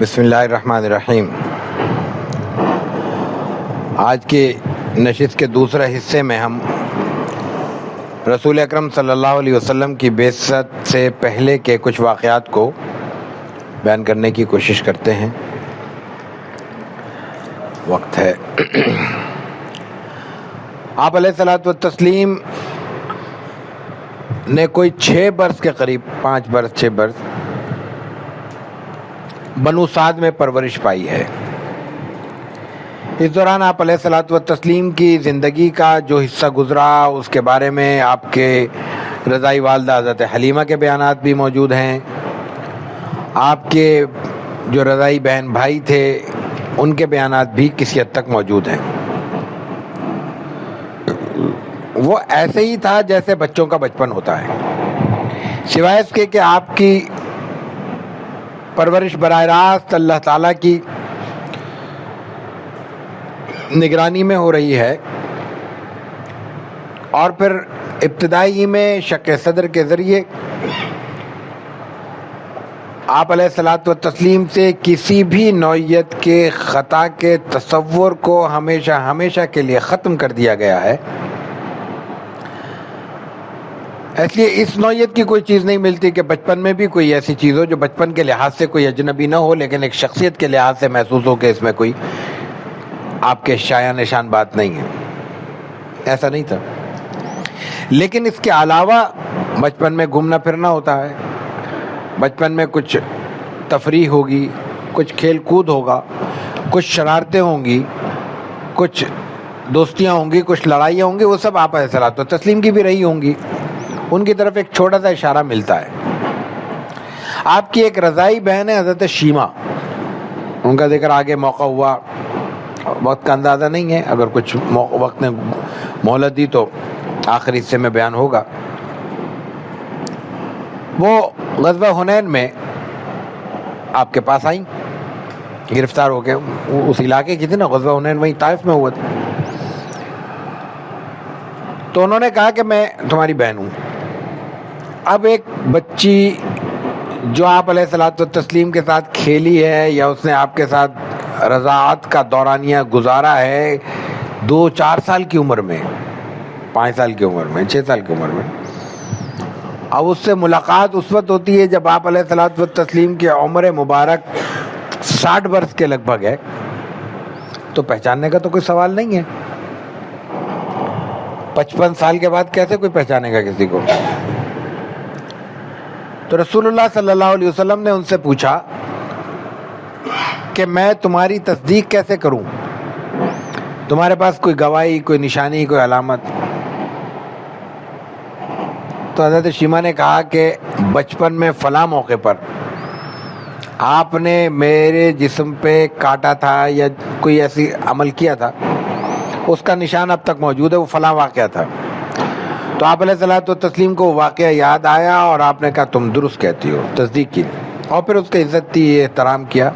بسم اللہ الرحمن الرحیم۔ آج کی نشست کے دوسرے حصے میں ہم رسول اکرم صلی اللہ علیہ وسلم کی بعثت سے پہلے کے کچھ واقعات کو بیان کرنے کی کوشش کرتے ہیں۔ وقت ہے آپ علیہ الصلوۃ والتسلیم نے کوئی 6 برس کے قریب 6 برس بنو سعد میں پرورش پائی ہے۔ اس دوران آپ علیہ الصلوۃ والتسلیم کی زندگی کا جو حصہ گزرا اس کے بارے میں آپ کے رضائی والدہ حضرت حلیمہ کے بیانات بھی موجود ہیں۔ آپ کے جو رضائی بہن بھائی تھے ان کے بیانات بھی کسی حد تک موجود ہیں۔ وہ ایسے ہی تھا جیسے بچوں کا بچپن ہوتا ہے، سوائے اس کے کہ آپ کی پرورش براہ راست اللہ تعالیٰ کی نگرانی میں ہو رہی ہے، اور پھر ابتدائی میں شق صدر کے ذریعے آپ علیہ الصلوۃ والتسلیم سے کسی بھی نوعیت کے خطا کے تصور کو ہمیشہ کے لیے ختم کر دیا گیا ہے۔ اس لیے اس نوعیت کی کوئی چیز نہیں ملتی کہ بچپن میں بھی کوئی ایسی چیز ہو جو بچپن کے لحاظ سے کوئی اجنبی نہ ہو، لیکن ایک شخصیت کے لحاظ سے محسوس ہو کہ اس میں کوئی آپ کے شایع نشان بات نہیں ہے۔ ایسا نہیں تھا، لیکن اس کے علاوہ بچپن میں گھومنا پھرنا ہوتا ہے، بچپن میں کچھ تفریح ہوگی، کچھ کھیل کود ہوگا، کچھ شرارتیں ہوں گی، کچھ دوستیاں ہوں گی، کچھ لڑائیاں ہوں گی، وہ سب آپ علیہ الصلوۃ والتسلیم کی بھی رہی ہوں گی۔ ان کی طرف ایک چھوٹا سا اشارہ ملتا ہے۔ آپ کی ایک رضائی بہن ہے حضرت شیمہ، ان کا ذکر آگے موقع ہوا، وقت کا اندازہ نہیں ہے، اگر کچھ وقت نے مہلت دی تو آخری حصے میں بیان ہوگا۔ وہ غزوہ حنین میں آپ کے پاس آئیں، گرفتار ہو کے، اس علاقے کی تھی نا غزوہ حنین، وہیں طائف میں ہوا تھا۔ تو انہوں نے کہا کہ میں تمہاری بہن ہوں۔ اب ایک بچی جو آپ علیہ الصلوۃ والتسلیم کے ساتھ کھیلی ہے یا اس نے آپ کے ساتھ رضاعت کا دورانیہ گزارا ہے 2-4 سال کی عمر میں، 5 سال کی عمر میں، 6 سال کی عمر میں، اب اس سے ملاقات اس وقت ہوتی ہے جب آپ علیہ الصلوۃ والتسلیم کی عمر مبارک 60 برس کے لگ بھگ ہے، تو پہچاننے کا تو کوئی سوال نہیں ہے۔ 55 سال کے بعد کیسے کوئی پہچانے گا کسی کو؟ تو رسول اللہ صلی اللہ علیہ وسلم نے ان سے پوچھا کہ میں تمہاری تصدیق کیسے کروں؟ تمہارے پاس کوئی گواہی، کوئی نشانی، کوئی علامت؟ تو حضرت شیمہ نے کہا کہ بچپن میں فلاں موقع پر آپ نے میرے جسم پہ کاٹا تھا یا کوئی ایسی عمل کیا تھا، اس کا نشان اب تک موجود ہے، وہ فلاں واقعہ تھا۔ تو آپ علیہ الصلوۃ والتسلیم کو واقعہ یاد آیا اور آپ نے کہا تم درست کہتی ہو، تصدیق کی، اور پھر اس کی عزت کی، احترام کیا،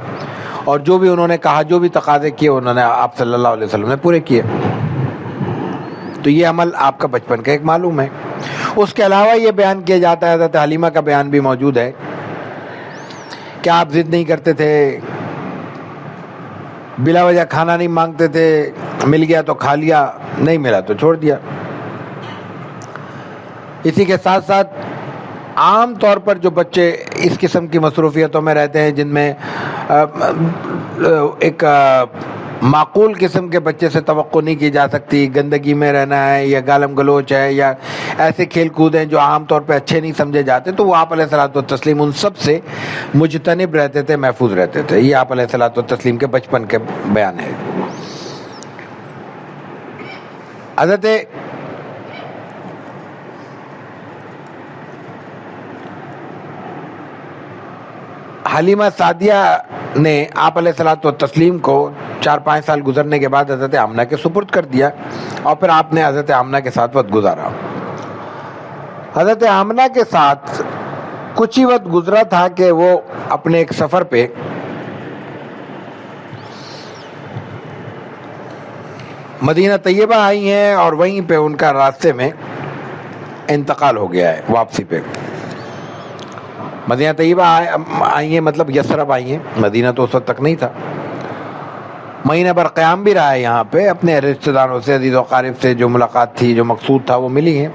اور جو بھی انہوں نے کہا، جو بھی تقاضے کیے، انہوں نے آپ صلی اللہ علیہ وسلم نے پورے کیے۔ تو یہ عمل آپ کا بچپن کا ایک معلوم ہے۔ اس کے علاوہ یہ بیان کیا جاتا ہے، حضرت حلیمہ کا بیان بھی موجود ہے کہ آپ ضد نہیں کرتے تھے، بلا وجہ کھانا نہیں مانگتے تھے، مل گیا تو کھا لیا، نہیں ملا تو چھوڑ دیا۔ اسی کے ساتھ ساتھ عام طور پر جو بچے اس قسم کی مصروفیتوں میں رہتے ہیں، جن میں ایک معقول قسم کے بچے سے توقع نہیں کی جا سکتی، گندگی میں رہنا ہے یا گالم گلوچ ہے یا ایسے کھیل کود ہیں جو عام طور پہ اچھے نہیں سمجھے جاتے، تو وہ آپ علیہ الصلوۃ والتسلیم ان سب سے مجتنب رہتے تھے، محفوظ رہتے تھے۔ یہ آپ علیہ الصلوۃ والتسلیم کے بچپن کے بیان ہے۔ حضرت حلیمہ سعدیہ نے آپ علیہ الصلوۃ والتسلیم کو 4-5 سال گزرنے کے بعد حضرت آمنہ کے سپرد کر دیا، اور پھر آپ نے حضرت آمنہ کے ساتھ وقت گزارا۔ حضرت آمنہ کے ساتھ کچھ ہی وقت گزرا تھا کہ وہ اپنے ایک سفر پہ مدینہ طیبہ آئی ہیں، اور وہیں پہ ان کا راستے میں انتقال ہو گیا ہے واپسی پہ۔ مدینہ طیبہ آئی ہیں، مطلب یثرب آئی ہیں، مدینہ تو اس وقت تک نہیں تھا. مہینہ بھر قیام بھی رہا ہے یہاں پہ، اپنے رشتہ داروں سے، عزیز و اقارب سے جو ملاقات تھی، جو مقصود تھا وہ ملی ہیں.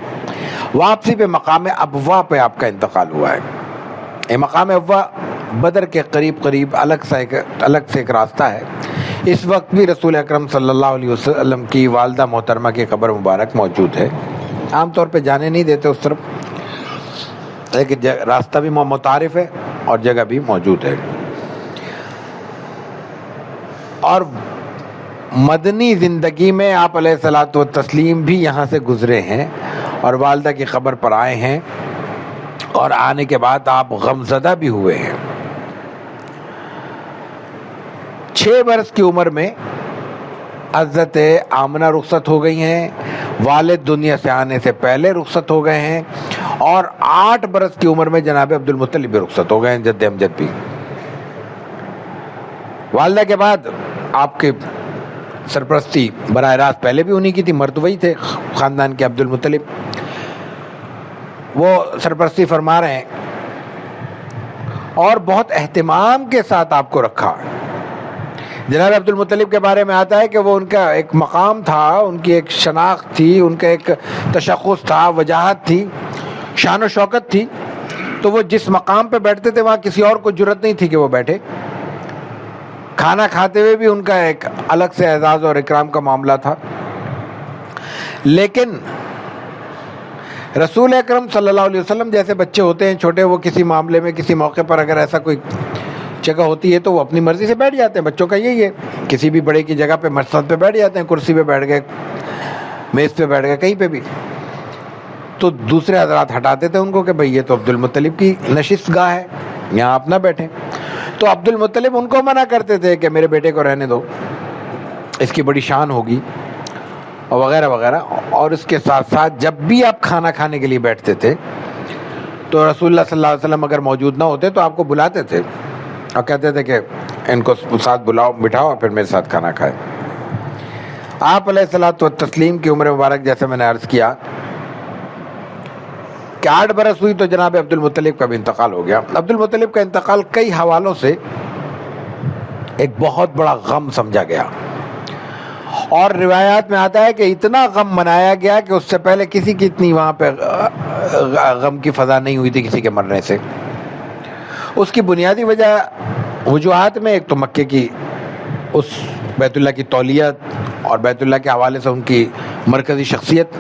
واپسی پہ مقام ابوا پہ آپ کا انتقال ہوا ہے. یہ مقام ابوا بدر کے قریب الگ سے ایک راستہ ہے. اس وقت بھی رسول اکرم صلی اللہ علیہ وسلم کی والدہ محترمہ کی قبر مبارک موجود ہے. عام طور پہ جانے نہیں دیتے اس طرف، لیکن راستہ بھی متعارف ہے اور جگہ بھی موجود ہے. اور مدنی زندگی میں آپ علیہ الصلوۃ والتسلیم بھی یہاں سے گزرے ہیں اور والدہ کی قبر پر آئے ہیں، اور آنے کے بعد آپ غمزدہ بھی ہوئے ہیں. 6 برس کی عمر میں حضرت آمنہ رخصت ہو گئی ہیں، والد دنیا سے آنے سے پہلے رخصت ہو گئے ہیں، اور 8 برس کی عمر میں جناب عبد المطلب بھی رخصت ہو گئے ہیں، جد امجد بھی. والدہ کے بعد آپ کے سرپرستی براہ راست پہلے بھی انہی کی تھی، مرد وہی تھے خاندان کے، عبد المطلب. وہ سرپرستی فرما رہے ہیں اور بہت اہتمام کے ساتھ آپ کو رکھا. جناب عبد المطلب کے بارے میں آتا ہے کہ وہ ان کا ایک مقام تھا، ان کی ایک شناخت تھی، ان کا ایک تشخص تھا، وجاہت تھی، شان و شوکت تھی. تو وہ جس مقام پہ بیٹھتے تھے وہاں کسی اور کو جرأت نہیں تھی کہ وہ بیٹھے. کھانا کھاتے ہوئے بھی ان کا ایک الگ سے اعزاز اور اکرام کا معاملہ تھا. لیکن رسول اکرم صلی اللہ علیہ وسلم جیسے بچے ہوتے ہیں چھوٹے، وہ کسی معاملے میں کسی موقع پر اگر ایسا کوئی جگہ ہوتی ہے تو وہ اپنی مرضی سے بیٹھ جاتے ہیں. بچوں کا یہی ہے، کسی بھی بڑے کی جگہ پہ مسند پہ بیٹھ جاتے ہیں، کرسی پہ بیٹھ گئے، میز پہ بیٹھ گئے، کہیں پہ بھی. تو دوسرے حضرات ہٹاتے تھے ان کو کہ بھئی یہ تو عبد المطلب کی نشست گاہ ہے، یہاں آپ نہ بیٹھیں. تو عبد المطلب ان کو منع کرتے تھے کہ میرے بیٹے کو رہنے دو، اس کی بڑی شان ہوگی، اور وغیرہ وغیرہ. اور اس کے ساتھ ساتھ جب بھی آپ کھانا کھانے کے لیے بیٹھتے تھے تو رسول اللہ صلی اللہ علیہ وسلم اگر موجود نہ ہوتے تو آپ کو بلاتے تھے اور کہتے تھے کہ ان کو ساتھ بٹھاؤ اور پھر میرے ساتھ کھانا کھائے. آپ علیہ الصلوۃ والتسلیم کی عمر مبارک جیسے میں نے عرض کیا کہ 8 برس ہوئی تو جناب عبد المطلب کا بھی انتقال ہو گیا. عبد المطلب کا انتقال کئی حوالوں سے ایک بہت بڑا غم سمجھا گیا، اور روایات میں آتا ہے کہ اتنا غم منایا گیا کہ اس سے پہلے کسی کی اتنی وہاں پہ غم کی فضا نہیں ہوئی تھی کسی کے مرنے سے. اس کی بنیادی وجوہات میں ایک تو مکے کی اس بیت اللہ کی تولیت اور بیت اللہ کے حوالے سے ان کی مرکزی شخصیت،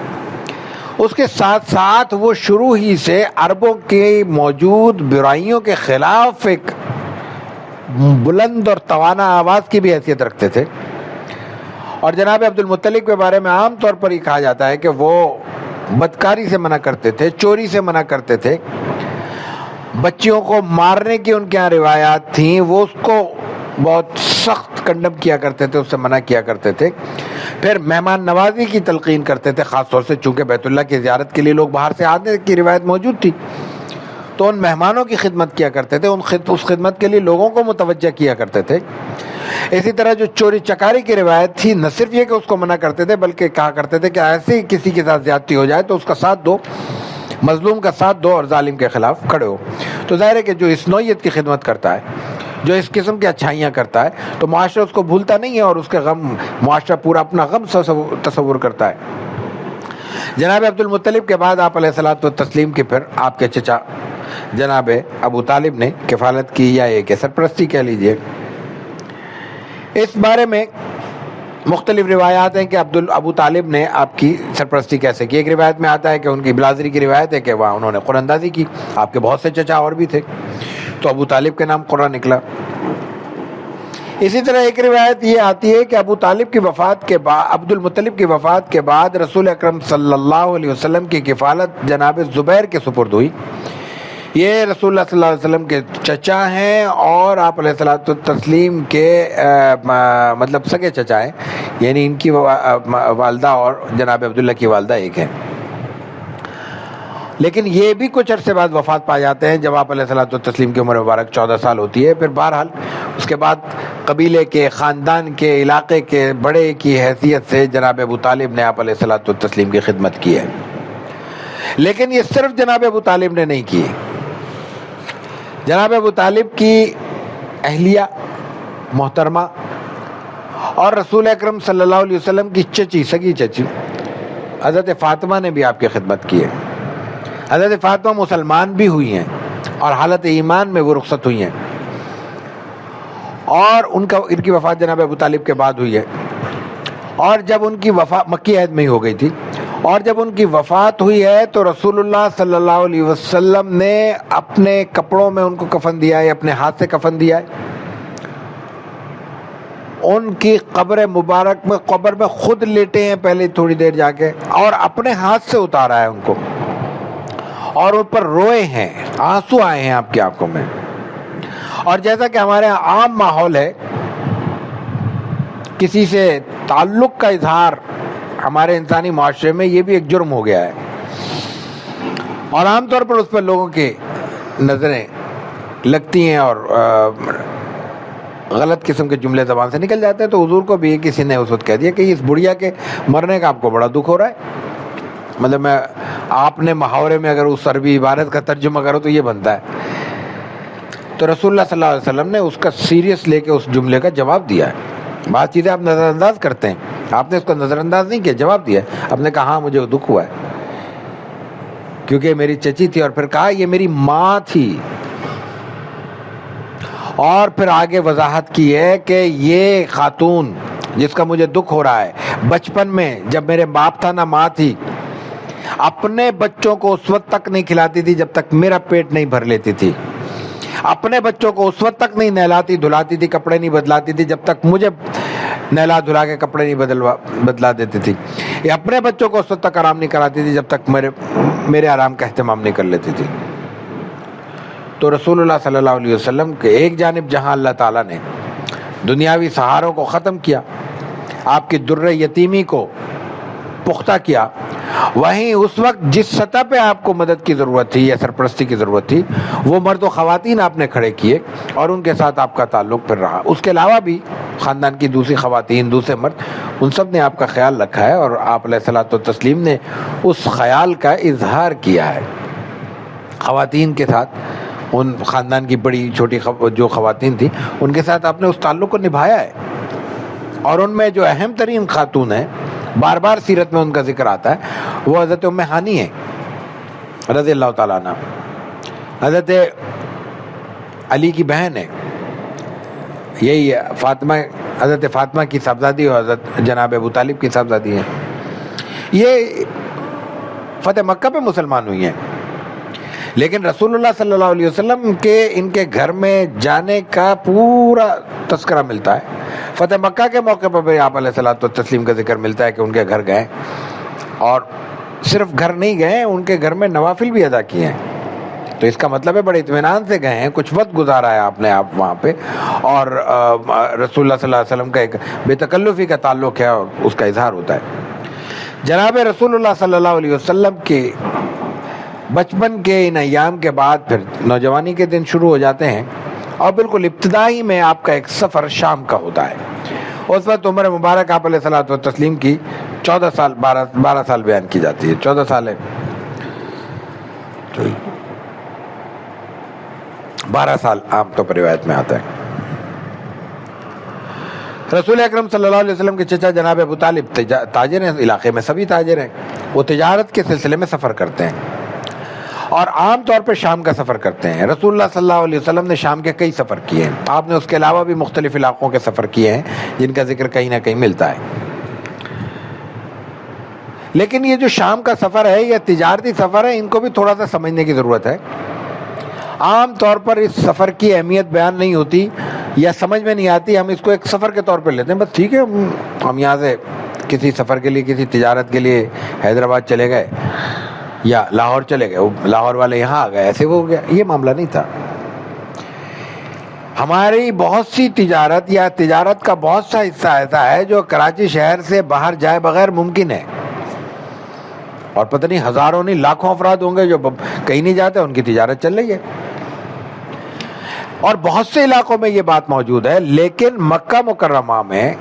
اس کے ساتھ ساتھ وہ شروع ہی سے عربوں کے موجود برائیوں کے خلاف ایک بلند اور توانا آواز کی بھی حیثیت رکھتے تھے. اور جناب عبد المطلب کے بارے میں عام طور پر یہ کہا جاتا ہے کہ وہ بدکاری سے منع کرتے تھے، چوری سے منع کرتے تھے، بچیوں کو مارنے کی ان کے یہاں روایات تھیں، وہ اس کو بہت سخت کنڈم کیا کرتے تھے، اس سے منع کیا کرتے تھے. پھر مہمان نوازی کی تلقین کرتے تھے، خاص طور سے چونکہ بیت اللہ کی زیارت کے لیے لوگ باہر سے آنے کی روایت موجود تھی، تو ان مہمانوں کی خدمت کیا کرتے تھے، اس خدمت کے لیے لوگوں کو متوجہ کیا کرتے تھے. اسی طرح جو چوری چکاری کی روایت تھی، نہ صرف یہ کہ اس کو منع کرتے تھے بلکہ کہا کرتے تھے کہ ایسے ہی کسی کے ساتھ زیادتی ہو جائے تو اس کا ساتھ دو، مظلوم کا ساتھ دو اور ظالم کے خلاف کھڑے ہو. تو ظاہر ہے کہ جو اس نوعیت کی خدمت کرتا ہے، جو اس قسم کی اچھائیاں کرتا ہے، تو معاشرہ اس کو بھولتا نہیں ہے اور اس کے غم، معاشرہ پورا اپنا غم تصور کرتا ہے. جناب عبد المطلب کے بعد آپ علیہ الصلوۃ والتسلیم کے پھر آپ کے چچا جناب ابو طالب نے کفالت کی، یا یہ کہ سرپرستی کہہ لیجئے. اس بارے میں مختلف روایات ہیں کہ ابو طالب نے آپ کی سرپرستی کیسے کی. ایک روایت میں آتا ہے کہ ان کی بلازری کی روایت ہے کہ وہاں انہوں نے قرآن اندازی کی. آپ کے بہت سے چچا اور بھی تھے، تو ابو طالب کے نام قرآن نکلا. اسی طرح ایک روایت یہ آتی ہے کہ ابو طالب کی وفات کے بعد، عبد المطلب کی وفات کے بعد رسول اکرم صلی اللہ علیہ وسلم کی کفالت جناب زبیر کے سپرد ہوئی. یہ رسول اللہ صلی اللہ علیہ وسلم کے چچا ہیں اور آپ علیہ الصلوۃ والتسلیم کے مطلب سگے چچا ہیں، یعنی ان کی والدہ اور جناب عبداللہ کی والدہ ایک ہیں. لیکن یہ بھی کچھ عرصے بعد وفات پا جاتے ہیں جب آپ علیہ الصلوۃ والتسلیم کی عمر مبارک 14 سال ہوتی ہے. پھر بہرحال اس کے بعد قبیلے کے، خاندان کے، علاقے کے بڑے کی حیثیت سے جناب ابو طالب نے آپ علیہ الصلوۃ والتسلیم کی خدمت کی ہے. لیکن یہ صرف جناب ابو طالب نے نہیں کی. جناب ابو طالب کی اہلیہ محترمہ اور رسول اکرم صلی اللہ علیہ وسلم کی چچی، سگی چچی حضرت فاطمہ نے بھی آپ کی خدمت کی ہے۔ حضرت فاطمہ مسلمان بھی ہوئی ہیں اور حالت ایمان میں وہ رخصت ہوئی ہیں، اور ان کی وفات جناب ابو طالب کے بعد ہوئی ہے، اور جب ان کی وفات مکی عہد میں ہی ہو گئی تھی، اور جب ان کی وفات ہوئی ہے تو رسول اللہ صلی اللہ علیہ وسلم نے اپنے کپڑوں میں ان کو کفن دیا ہے، اپنے ہاتھ سے کفن دیا ہے، ان کی قبر مبارک میں قبر میں خود لیٹے ہیں پہلے تھوڑی دیر جا کے، اور اپنے ہاتھ سے اتارا ہے ان کو، اور ان پر روئے ہیں، آنسو آئے ہیں آپ کی آنکھوں میں۔ اور جیسا کہ ہمارے یہاں عام ماحول ہے، کسی سے تعلق کا اظہار ہمارے انسانی معاشرے میں یہ بھی ایک جرم ہو گیا ہے، اور عام طور پر اس پر لوگوں کی نظریں لگتی ہیں اور غلط قسم کے جملے زبان سے نکل جاتے ہیں۔ تو حضور کو بھی کسی نے اس وقت کہہ دیا کہ اس بڑھیا کے مرنے کا آپ کو بڑا دکھ ہو رہا ہے، مطلب آپ نے محاورے میں اگر اس عربی عبارت کا ترجمہ کرو تو یہ بنتا ہے۔ تو رسول اللہ صلی اللہ علیہ وسلم نے اس کا سیریس لے کے اس جملے کا جواب دیا ہے۔ بعض چیزیں آپ نظر انداز کرتے ہیں، آپ نے اس کو نظر انداز نہیں کیا، جواب دیا ہے، آپ نے کہا ہاں مجھے دکھ ہوا ہے کیونکہ میری چچی تھی، اور پھر کہا یہ میری ماں تھی، اور پھر آگے وضاحت کی ہے کہ یہ خاتون جس کا مجھے دکھ ہو رہا ہے، بچپن میں جب میرے باپ تھا نہ ماں تھی، اپنے بچوں کو اس وقت تک نہیں کھلاتی تھی جب تک میرا پیٹ نہیں بھر لیتی تھی، اپنے بچوں کو اس وقت تک نہیں نہلاتی دھلاتی تھی، کپڑے نہیں بدلاتی تھی جب تک مجھے نہلا دھلا کے کپڑے نہیں بدلا دیتی تھی، یہ اپنے بچوں کو اس وقت تک آرام نہیں کراتی تھی جب تک میرے آرام کا اہتمام نہیں کر لیتی تھی۔ تو رسول اللہ صلی اللہ علیہ وسلم کے ایک جانب جہاں اللہ تعالیٰ نے دنیاوی سہاروں کو ختم کیا، آپ کی در یتیمی کو پختہ کیا، وہیں اس وقت جس سطح پہ آپ کو مدد کی ضرورت تھی یا سرپرستی کی ضرورت تھی، وہ مرد و خواتین آپ نے کھڑے کیے اور ان کے ساتھ آپ کا تعلق پھر رہا۔ اس کے علاوہ بھی خاندان کی دوسری خواتین، دوسرے مرد، ان سب نے آپ کا خیال رکھا ہے، اور آپ علیہ الصلوۃ والتسلیم نے اس خیال کا اظہار کیا ہے۔ خواتین کے ساتھ، ان خاندان کی بڑی چھوٹی جو خواتین تھیں ان کے ساتھ آپ نے اس تعلق کو نبھایا ہے، اور ان میں جو اہم ترین خاتون ہیں، بار بار سیرت میں ان کا ذکر آتا ہے، وہ حضرت ام ہانی ہے رضی اللہ تعالیٰ عنہ، حضرت علی کی بہن ہے، یہی فاطمہ، حضرت فاطمہ کی صاحبزادی اور حضرت جناب ابو طالب کی صاحبزادی ہیں۔ یہ فتح مکہ پہ مسلمان ہوئی ہیں، لیکن رسول اللہ صلی اللہ علیہ وسلم کے ان کے گھر میں جانے کا پورا تذکرہ ملتا ہے۔ فتح مکہ کے موقع پر بھی آپ علیہ الصلوۃ والتسلیم کا ذکر ملتا ہے کہ ان کے گھر گئے، اور صرف گھر نہیں گئے، ان کے گھر میں نوافل بھی ادا کیے ہیں۔ تو اس کا مطلب ہے بڑے اطمینان سے گئے ہیں، کچھ وقت گزارا ہے آپ نے وہاں پہ، اور رسول اللہ صلی اللہ علیہ وسلم کا ایک بے تکلفی کا تعلق ہے اور اس کا اظہار ہوتا ہے۔ جناب رسول اللہ صلی اللہ علیہ وسلم کے بچپن کے ان ایام کے بعد پھر نوجوانی کے دن شروع ہو جاتے ہیں، اور بالکل ابتدائی میں آپ کا ایک سفر شام کا ہوتا ہے۔ اس وقت عمر مبارک آپ علیہ الصلوۃ والتسلیم کی 14 سال 12 سال بیان کی جاتی ہے، 14 سال ہے، 12 سال عام طور پر روایت میں آتا ہے۔ رسول اکرم صلی اللہ علیہ وسلم کے چچا جناب ابو طالب تاجر ہیں، علاقے میں سبھی تاجر ہیں، وہ تجارت کے سلسلے میں سفر کرتے ہیں اور عام طور پر شام کا سفر کرتے ہیں۔ رسول اللہ صلی اللہ علیہ وسلم نے شام کے کئی سفر کیے ہیں، آپ نے اس کے علاوہ بھی مختلف علاقوں کے سفر کیے ہیں جن کا ذکر کہیں نہ کہیں ملتا ہے، لیکن یہ جو شام کا سفر ہے یا تجارتی سفر ہے، ان کو بھی تھوڑا سا سمجھنے کی ضرورت ہے۔ عام طور پر اس سفر کی اہمیت بیان نہیں ہوتی یا سمجھ میں نہیں آتی، ہم اس کو ایک سفر کے طور پہ لیتے ہیں، بس ٹھیک ہے ہم یہاں سے کسی سفر کے لیے، کسی تجارت کے لیے حیدرآباد چلے گئے یا لاہور چلے گئے، لاہور والے یہاں آ گئے، ایسے ہو گیا، یہ معاملہ نہیں تھا۔ ہماری بہت سی تجارت یا تجارت کا بہت سا حصہ ایسا ہے جو کراچی شہر سے باہر جائے بغیر ممکن ہے، اور پتہ نہیں ہزاروں نہیں لاکھوں افراد ہوں گے جو کہیں نہیں جاتے، ان کی تجارت چل رہی ہے، اور بہت سے علاقوں میں یہ بات موجود ہے، لیکن مکہ مکرمہ میں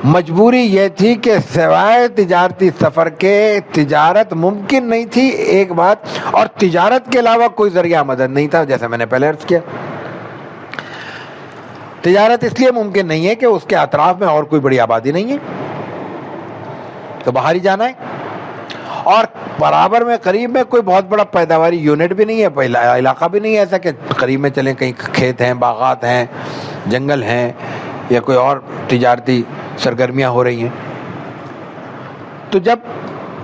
مجبوری یہ تھی کہ سوائے تجارتی سفر کے تجارت ممکن نہیں تھی، ایک بات، اور تجارت کے علاوہ کوئی ذریعہ مدد نہیں تھا، جیسے میں نے پہلے عرض کیا۔ تجارت اس لیے ممکن نہیں ہے کہ اس کے اطراف میں اور کوئی بڑی آبادی نہیں ہے، تو باہر ہی جانا ہے، اور برابر میں قریب میں کوئی بہت بڑا پیداواری یونٹ بھی نہیں ہے، علاقہ بھی نہیں ہے ایسا کہ قریب میں چلیں، کہیں کھیت ہیں، باغات ہیں، جنگل ہیں، یا کوئی اور تجارتی سرگرمیاں ہو رہی ہیں۔ تو جب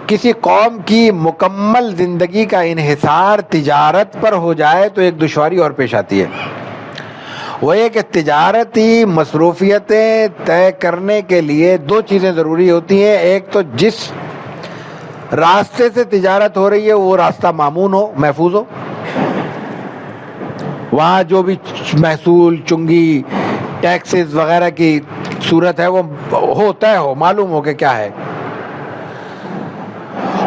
کسی قوم کی مکمل زندگی کا انحصار تجارت پر ہو جائے تو ایک دشواری اور پیش آتی ہے، وہ یہ کہ تجارتی مصروفیتیں طے کرنے کے لیے دو چیزیں ضروری ہوتی ہیں۔ ایک تو جس راستے سے تجارت ہو رہی ہے وہ راستہ مامون ہو، محفوظ ہو، وہاں جو بھی محصول، چنگی، ٹیکسز وغیرہ کی صورت ہے وہ طے ہو، معلوم ہو کہ کیا ہے۔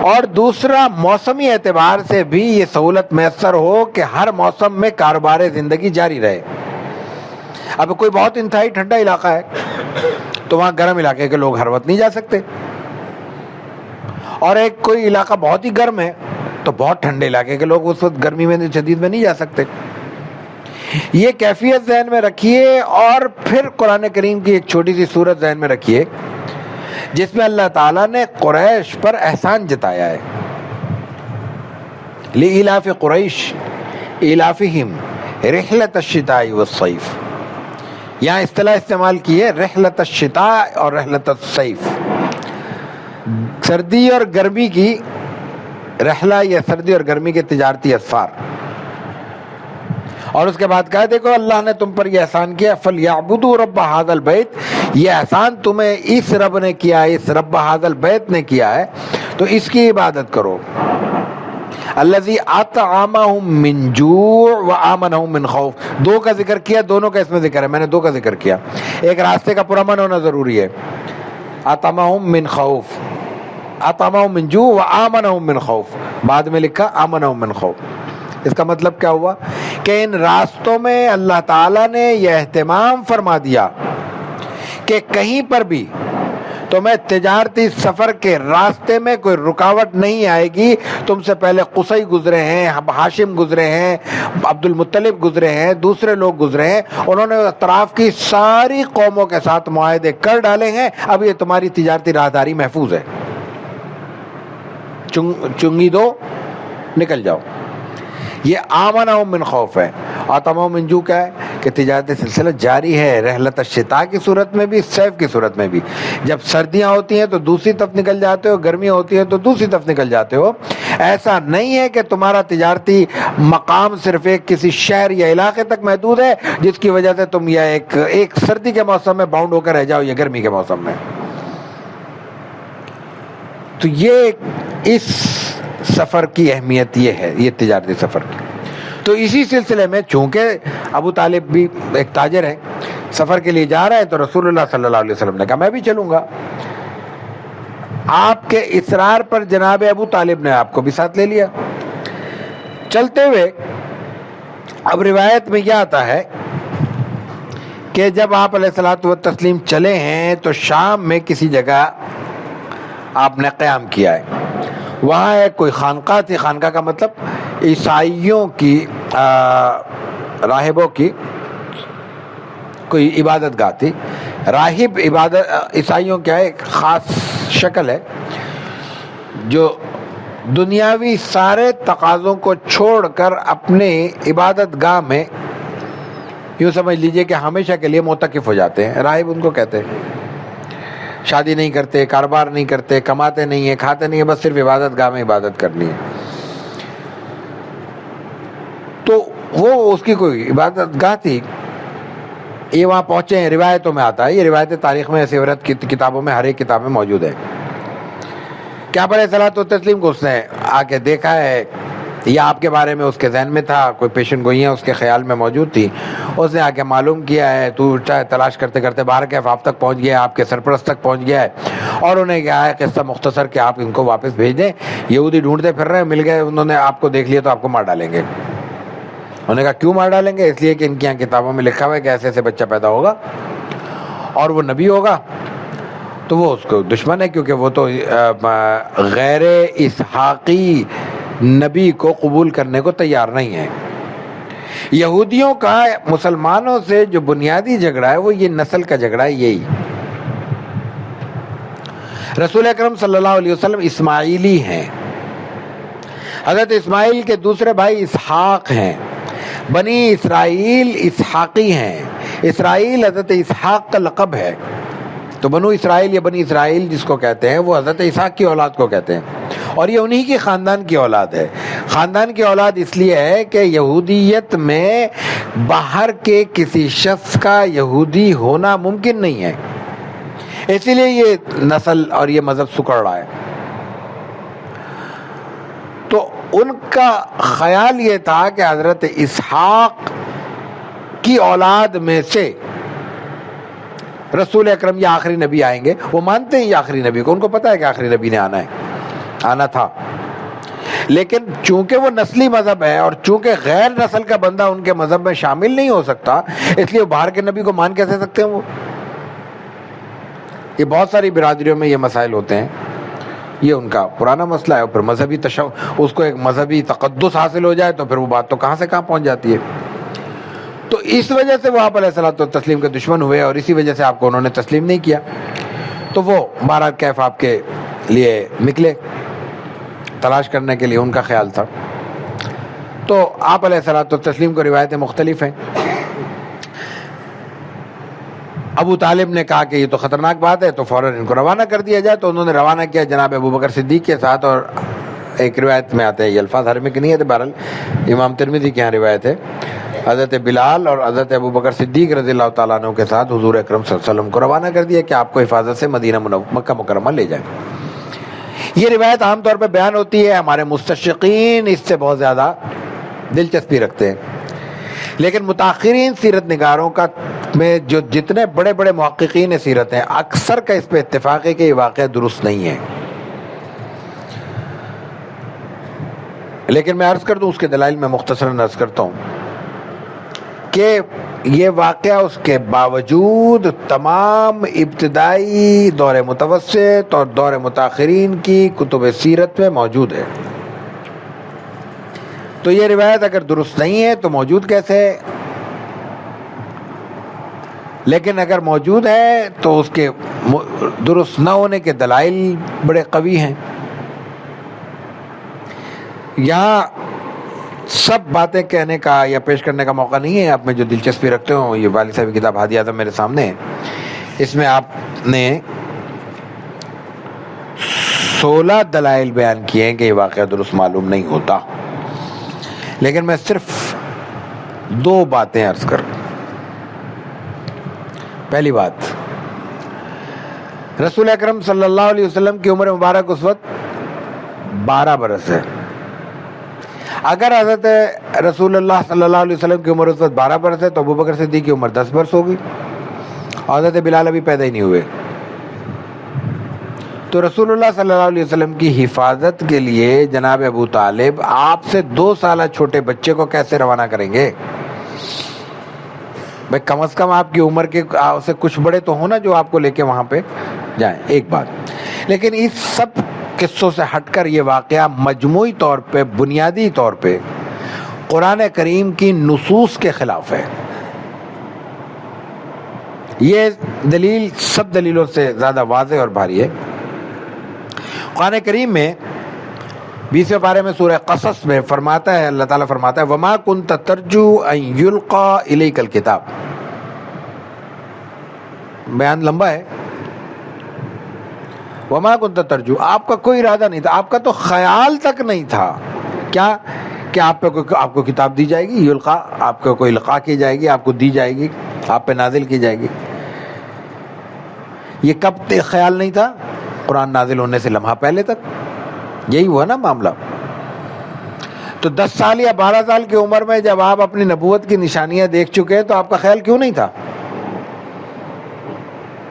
اور دوسرا موسمی اعتبار سے بھی یہ سہولت میسر ہو کہ ہر موسم میں کاروبار زندگی جاری رہے۔ اب کوئی بہت انتہائی ٹھنڈا علاقہ ہے تو وہاں گرم علاقے کے لوگ ہر وقت نہیں جا سکتے، اور ایک کوئی علاقہ بہت ہی گرم ہے تو بہت ٹھنڈے علاقے کے لوگ اس وقت گرمی میں شدید میں نہیں جا سکتے۔ یہ کیفیت ذہن میں رکھیے، اور پھر قرآن کریم کی ایک چھوٹی سی سورت ذہن میں رکھیے جس میں اللہ تعالیٰ نے قریش پر احسان جتایا ہے۔ لإلاف قریش إلافہم رحلۃ الشتاء والصیف، یہاں اصطلاح استعمال کی ہے رحلۃ الشتاء اور رحلۃ الصیف، سردی اور گرمی کی رحلہ یا سردی اور گرمی کے تجارتی اسفار، اور اس کے بعد کہا دیکھو اللہ نے تم پر یہ احسان کیا، فَلْيَعْبُدُوا رَبَّ هَذَا الْبَيْتِ، یہ احسان تمہیں اس رب نے کیا ہے، اس رب هذا البیت نے کیا ہے، تو اس کی عبادت کرو۔ الذی اطعمہم من جوع وآمنہم من خوف، دو کا ذکر کیا، دونوں کا اس میں ذکر ہے، میں نے دو کا ذکر کیا، ایک راستے کا پرامن ہونا ضروری ہے، اطعمہم من خوف، اطعمہم من جوع وآمنہم من خوف، بعد میں لکھا آمنہم من خوف۔ اس کا مطلب کیا ہوا کہ ان راستوں میں اللہ تعالیٰ نے یہ اہتمام فرما دیا کہ کہیں پر بھی تمہیں تجارتی سفر کے راستے میں کوئی رکاوٹ نہیں آئے گی۔ تم سے پہلے قصی گزرے ہیں، ہاشم گزرے ہیں، عبد المطلب گزرے ہیں، دوسرے لوگ گزرے ہیں، انہوں نے اطراف کی ساری قوموں کے ساتھ معاہدے کر ڈالے ہیں، اب یہ تمہاری تجارتی راہداری محفوظ ہے، چنگی دو نکل جاؤ۔ یہ آمنہم من خوف ہے، آتمہم من جو کیا ہے کہ تجارتی سلسلہ جاری ہے، رحلت الشتاء کی صورت میں بھی، صیف کی صورت میں بھی، جب سردیاں ہوتی ہیں تو دوسری طرف نکل جاتے ہو، گرمیاں ہوتی ہیں تو دوسری طرف نکل جاتے ہو۔ ایسا نہیں ہے کہ تمہارا تجارتی مقام صرف ایک کسی شہر یا علاقے تک محدود ہے جس کی وجہ سے تم یہ ایک سردی کے موسم میں باؤنڈ ہو کر رہ جاؤ یا گرمی کے موسم میں۔ تو یہ اس سفر کی اہمیت یہ ہے، یہ تجارتی سفر کی۔ تو اسی سلسلے میں چونکہ ابو طالب بھی ایک تاجر ہے، سفر کے لیے جا رہا ہے، تو رسول اللہ صلی اللہ علیہ وسلم نے کہا میں بھی چلوں گا۔ آپ کے اصرار پر جناب ابو طالب نے آپ کو بھی ساتھ لے لیا۔ چلتے ہوئے اب روایت میں یہ آتا ہے کہ جب آپ علیہ الصلوۃ والتسلیم چلے ہیں تو شام میں کسی جگہ آپ نے قیام کیا ہے، وہاں ایک کوئی خانقاہ تھی، خانقاہ کا مطلب عیسائیوں کی راہبوں کی کوئی عبادت گاہ تھی۔ راہب عبادت عیسائیوں کیا ہے، ایک خاص شکل ہے جو دنیاوی سارے تقاضوں کو چھوڑ کر اپنے عبادت گاہ میں یوں سمجھ لیجئے کہ ہمیشہ کے لیے معتکف ہو جاتے ہیں، راہب ان کو کہتے ہیں۔ شادی نہیں کرتے، کاروبار نہیں کرتے، کماتے نہیں ہیں، کھاتے نہیں ہیں، بس صرف عبادت گاہ میں عبادت کرنی ہے۔ تو وہ اس کی کوئی عبادت گاہ تھی، یہ وہاں پہنچے ہیں، روایتوں میں آتا ہے، یہ روایت تاریخ میں سیرت کی کتابوں میں ہر ایک کتاب میں موجود ہے کہ آپ علیہ الصلوۃ والتسلیم کو اس نے آ کے دیکھا ہے، یا آپ کے بارے میں اس کے ذہن میں تھا، کوئی پیشن گوئیاں اس کے خیال میں موجود تھی، اس نے آ کے معلوم کیا ہے، تو تلاش کرتے کرتے باہر کے افاف تک پہنچ گیا، آپ کے سرپرست تک پہنچ گیا ہے، اور انہیں کہا ہے قصہ مختصر کہ آپ ان کو واپس بھیج دیں، یہودی ڈھونڈتے پھر رہے ہیں، مل گئے، انہوں نے آپ کو دیکھ لیا تو آپ کو مار ڈالیں گے۔ انہوں نے کہا کیوں مار ڈالیں گے؟ اس لیے کہ ان کی یہاں کتابوں میں لکھا ہوا ہے کہ ایسے ایسے بچہ پیدا ہوگا اور وہ نبی ہوگا، تو وہ اس کو دشمن ہے، کیونکہ وہ تو غیر اسحاقی نبی کو قبول کرنے کو تیار نہیں ہے۔ یہودیوں کا مسلمانوں سے جو بنیادی جھگڑا ہے وہ یہ نسل کا جھگڑا ہے۔ یہی رسول اکرم صلی اللہ علیہ وسلم اسماعیلی ہیں، حضرت اسماعیل کے دوسرے بھائی اسحاق ہیں، بنی اسرائیل اسحاقی ہیں، اسرائیل حضرت اسحاق کا لقب ہے، تو بنو اسرائیل یا بنی اسرائیل جس کو کہتے ہیں وہ حضرت اسحاق کی اولاد کو کہتے ہیں، اور یہ انہی کی خاندان کی اولاد ہے۔ خاندان کی اولاد اس لیے ہے کہ یہودیت میں باہر کے کسی شخص کا یہودی ہونا ممکن نہیں ہے، اسی لیے یہ نسل اور یہ مذہب سکڑ رہا ہے۔ تو ان کا خیال یہ تھا کہ حضرت اسحاق کی اولاد میں سے رسول اکرم یا آخری نبی آئیں گے۔ وہ مانتے ہیں یہ آخری نبی کو، ان کو پتا ہے کہ آخری نبی نے آنا تھا، لیکن چونکہ وہ نسلی مذہب ہے اور چونکہ غیر نسل کا بندہ ان کے مذہب میں شامل نہیں ہو سکتا، اس لیے باہر کے نبی کو مان کیسے سکتے ہیں وہ؟ یہ بہت ساری برادریوں میں یہ مسائل ہوتے ہیں، یہ ان کا پرانا مسئلہ ہے، اور پھر مذہبی اس کو ایک مذہبی تقدس حاصل ہو جائے تو پھر وہ بات تو کہاں سے کہاں پہنچ جاتی ہے۔ تو اس وجہ سے وہ آپ علیہ الصلوۃ والتسلیم کے دشمن ہوئے، اور اسی وجہ سے آپ کو انہوں نے تسلیم نہیں کیا۔ تو وہ بہرحال کیف آپ کے لیے نکلے، تلاش کرنے کے لیے ان کا خیال تھا۔ تو آپ علیہ الصلوۃ والتسلیم کو روایتیں مختلف ہیں۔ ابو طالب نے کہا کہ یہ تو خطرناک بات ہے، تو فوراً ان کو روانہ کر دیا جائے، تو انہوں نے روانہ کیا جناب ابو بکر صدیق کے ساتھ، اور ایک روایت میں آتے ہیں یہ الفاظ، ہر میں کی نہیں ہے، بہرحال امام ترمذی کے یہاں روایت ہے، حضرت بلال اور حضرت ابو بکر صدیق رضی اللہ تعالیٰ عنہ کے ساتھ حضور اکرم صلی اللہ علیہ وسلم کو روانہ کر دیا کہ آپ کو حفاظت سے مدینہ مکہ مکرمہ لے جائیں۔ یہ روایت عام طور پہ بیان ہوتی ہے، ہمارے مستشرقین اس سے بہت زیادہ دلچسپی رکھتے ہیں، لیکن متاخرین سیرت نگاروں کا میں جو جتنے بڑے بڑے محققین سیرت ہیں، اکثر کا اس پہ اتفاق ہے کہ یہ واقعہ درست نہیں ہے۔ لیکن میں عرض کر دوں، اس کے دلائل میں مختصراً عرض کرتا ہوں کہ یہ واقعہ اس کے باوجود تمام ابتدائی دور متوسط اور دور متاخرین کی کتب سیرت میں موجود ہے۔ تو یہ روایت اگر درست نہیں ہے تو موجود کیسے ہے؟ لیکن اگر موجود ہے تو اس کے درست نہ ہونے کے دلائل بڑے قوی ہیں۔ یہاں سب باتیں کہنے کا یا پیش کرنے کا موقع نہیں ہے، آپ میں جو دلچسپی رکھتے ہو، یہ والد صاحب کی کتاب ہادی اعظم میرے سامنے ہے، اس میں آپ نے 16 دلائل بیان کیے ہیں کہ یہ واقعہ درست معلوم نہیں ہوتا، لیکن میں صرف 2 باتیں عرض کر۔ پہلی بات، رسول اکرم صلی اللہ علیہ وسلم کی عمر مبارک اس وقت 12 برس ہے۔ اگر حضرت رسول اللہ صلی اللہ علیہ وسلم کی عمر اس وقت 12 برس ہے تو ابو بکر صدیق کی عمر 10 برس ہوگی، اور حضرت بلال ابھی پیدا ہی نہیں ہوئے۔ تو رسول اللہ صلی اللہ علیہ وسلم کی حفاظت کے لیے جناب ابو طالب آپ سے 2 سالہ چھوٹے بچے کو کیسے روانہ کریں گے؟ بھائی کم از کم آپ کی عمر کے سے کچھ بڑے تو ہونا جو آپ کو لے کے وہاں پہ جائیں، ایک بات۔ لیکن اس سب قصوں سے ہٹ کر یہ واقعہ مجموعی طور پہ، بنیادی طور پہ قرآن کریم کی نصوص کے خلاف ہے۔ یہ دلیل سب دلیلوں سے زیادہ واضح اور بھاری ہے۔ قرآن کریم میں 20ویں پارے میں سورہ قصص میں فرماتا ہے، اللہ تعالیٰ فرماتا ہے وَمَا كُنْتَ تَرْجُو أَن يُلْقَى إِلَيْكَ الْكِتَابُ۔ بیان لمبا ہے۔ وَمَا كُنْتَ تَرْجُو، آپ کا کوئی ارادہ نہیں تھا، آپ کا تو خیال تک نہیں تھا کیا کہ آپ کو کتاب دی جائے گی، یلقا، آپ کو کوئی لقا کی جائے گی، آپ کو دی جائے گی، آپ پہ نازل کی جائے گی۔ یہ کب خیال نہیں تھا؟ قرآن نازل ہونے سے لمحہ پہلے تک یہی ہوا نا معاملہ۔ تو 10 سال یا 12 سال کی عمر میں جب آپ اپنی نبوت کی نشانیاں دیکھ چکے ہیں تو آپ کا خیال کیوں نہیں تھا؟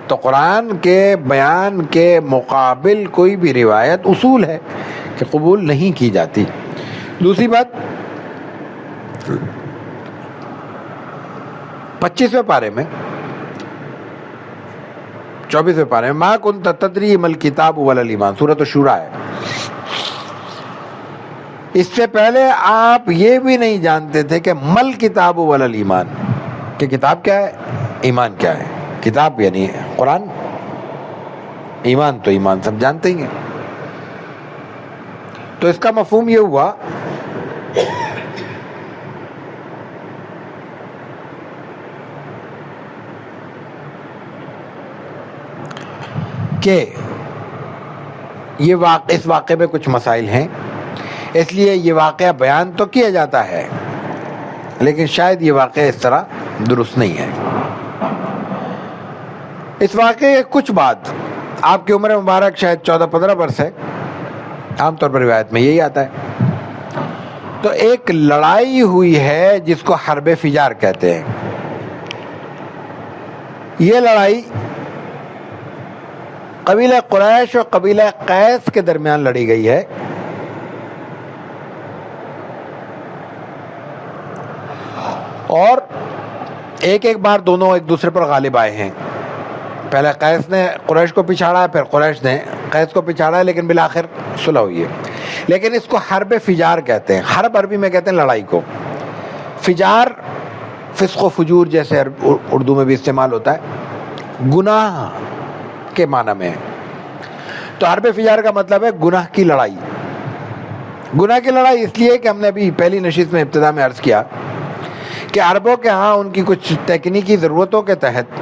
تو قرآن کے بیان کے مقابل کوئی بھی روایت اصول ہے کہ قبول نہیں کی جاتی۔ دوسری بات، 25ویں پارے میں 24ویں پارے میں، ما کنت تدری مل کتاب ولا الایمان، سورۃ الشورى ہے. اس سے پہلے آپ یہ بھی نہیں جانتے تھے کہ مل کتاب ولا الایمان، کہ کتاب کیا ہے، ایمان کیا ہے. کتاب یعنی قرآن، ایمان تو ایمان سب جانتے ہی ہیں. تو اس کا مفہوم یہ ہوا کہ اس واقعے میں کچھ مسائل ہیں، اس لیے یہ واقعہ بیان تو کیا جاتا ہے لیکن شاید یہ واقعہ اس طرح درست نہیں ہے. اس واقعے کے کچھ بعد آپ کی عمر مبارک شاید 14-15 برس ہے، عام طور پر روایت میں یہی آتا ہے. تو ایک لڑائی ہوئی ہے جس کو حرب فجار کہتے ہیں. یہ لڑائی قبیلہ قریش اور قبیلہ قیس کے درمیان لڑی گئی ہے. اور ایک بار دونوں ایک دوسرے پر غالب آئے ہیں. پہلے قیس نے قریش کو پچھاڑا، پھر قریش نے قیس کو پچھاڑا، لیکن بالآخر صلح ہوئی ہے. لیکن اس کو حرب فجار کہتے ہیں. حرب عربی میں کہتے ہیں لڑائی کو. فجار فسق و فجور جیسے اردو میں بھی استعمال ہوتا ہے، گناہ کے معنی میں. تو حرب فجار کا مطلب ہے گناہ کی لڑائی. گناہ کی لڑائی اس لیے کہ ہم نے ابھی پہلی نشست میں ابتدا میں عرض کیا کہ عربوں کے ہاں ان کی کچھ تکنیکی ضرورتوں کے تحت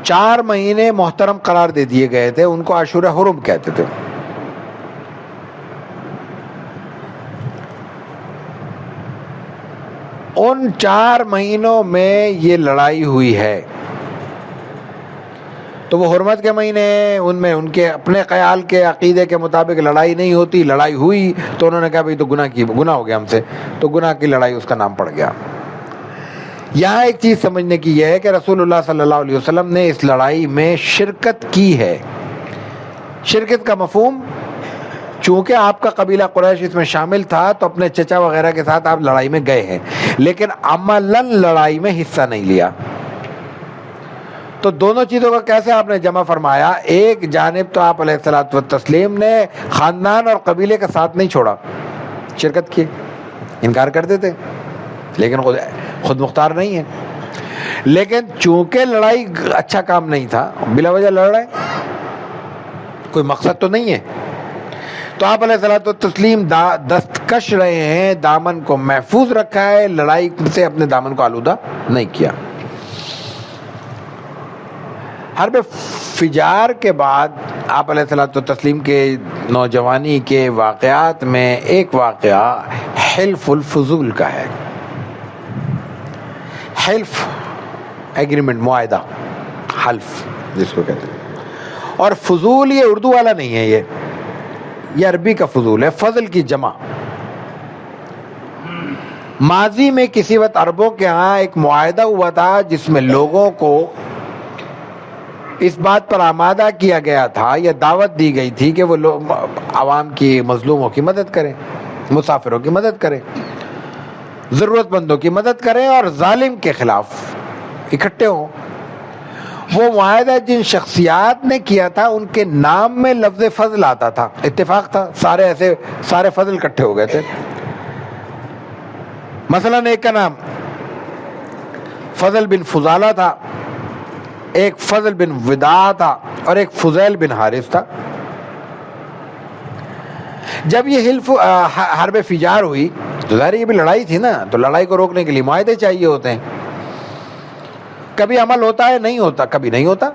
4 مہینے محترم قرار دے دیے گئے تھے. ان کو عاشور حرم کہتے تھے. ان 4 مہینوں میں یہ لڑائی ہوئی ہے. تو وہ حرمت کے مہینے ہیں، ان میں ان کے اپنے خیال کے عقیدے کے مطابق لڑائی نہیں ہوتی. لڑائی ہوئی تو انہوں نے کہا بھئی تو گناہ ہو گیا ہم سے، تو گناہ کی لڑائی اس کا نام پڑ گیا. یہاں ایک چیز سمجھنے کی یہ ہے کہ رسول اللہ صلی اللہ علیہ وسلم نے اس لڑائی میں شرکت کی ہے. شرکت کا مفہوم، چونکہ آپ کا قبیلہ قریش اس میں شامل تھا تو اپنے چچا وغیرہ کے ساتھ آپ لڑائی میں گئے ہیں، لیکن عملاً لڑائی میں حصہ نہیں لیا. تو دونوں چیزوں کا کیسے آپ نے جمع فرمایا؟ ایک جانب تو آپ علیہ الصلوۃ والتسلیم نے خاندان اور قبیلے کا ساتھ نہیں چھوڑا، شرکت کی، انکار کرتے تھے لیکن خود مختار نہیں ہے. لیکن چونکہ لڑائی اچھا کام نہیں تھا، بلا وجہ لڑ رہے، کوئی مقصد تو نہیں ہے، تو آپ علیہ الصلوۃ والتسلیم دستکش رہے ہیں، دامن کو محفوظ رکھا ہے، لڑائی سے اپنے دامن کو آلودہ نہیں کیا. حرب فجار کے بعد آپ علیہ الصلوۃ والتسلیم کے نوجوانی کے واقعات میں ایک واقعہ حلف الفضول کا ہے. حلف ایگریمنٹ، معاہدہ، حلف جس کو کہتے ہیں. اور فضول یہ اردو والا نہیں ہے، یہ عربی کا فضول ہے، فضل کی جمع. ماضی میں کسی وقت عربوں کے ہاں ایک معاہدہ ہوا تھا جس میں لوگوں کو اس بات پر آمادہ کیا گیا تھا یا دعوت دی گئی تھی کہ وہ لوگ عوام کی، مظلوموں کی مدد کریں، مسافروں کی مدد کریں، ضرورت مندوں کی مدد کریں اور ظالم کے خلاف اکٹھے ہوں. وہ معاہدہ جن شخصیات نے کیا تھا ان کے نام میں لفظ فضل آتا تھا، اتفاق تھا، سارے فضل اکٹھے ہو گئے تھے. مثلا ایک کا نام فضل بن فضالہ تھا، ایک فضل بن وداع تھا اور ایک فضیل بن حارث تھا. جب یہ حرب فجار ہوئی تو ظاہر یہ بھی لڑائی تھی نا، تو لڑائی کو روکنے کے لیے معاہدے چاہیے ہوتے ہیں. کبھی عمل ہوتا ہے، نہیں ہوتا، کبھی نہیں ہوتا.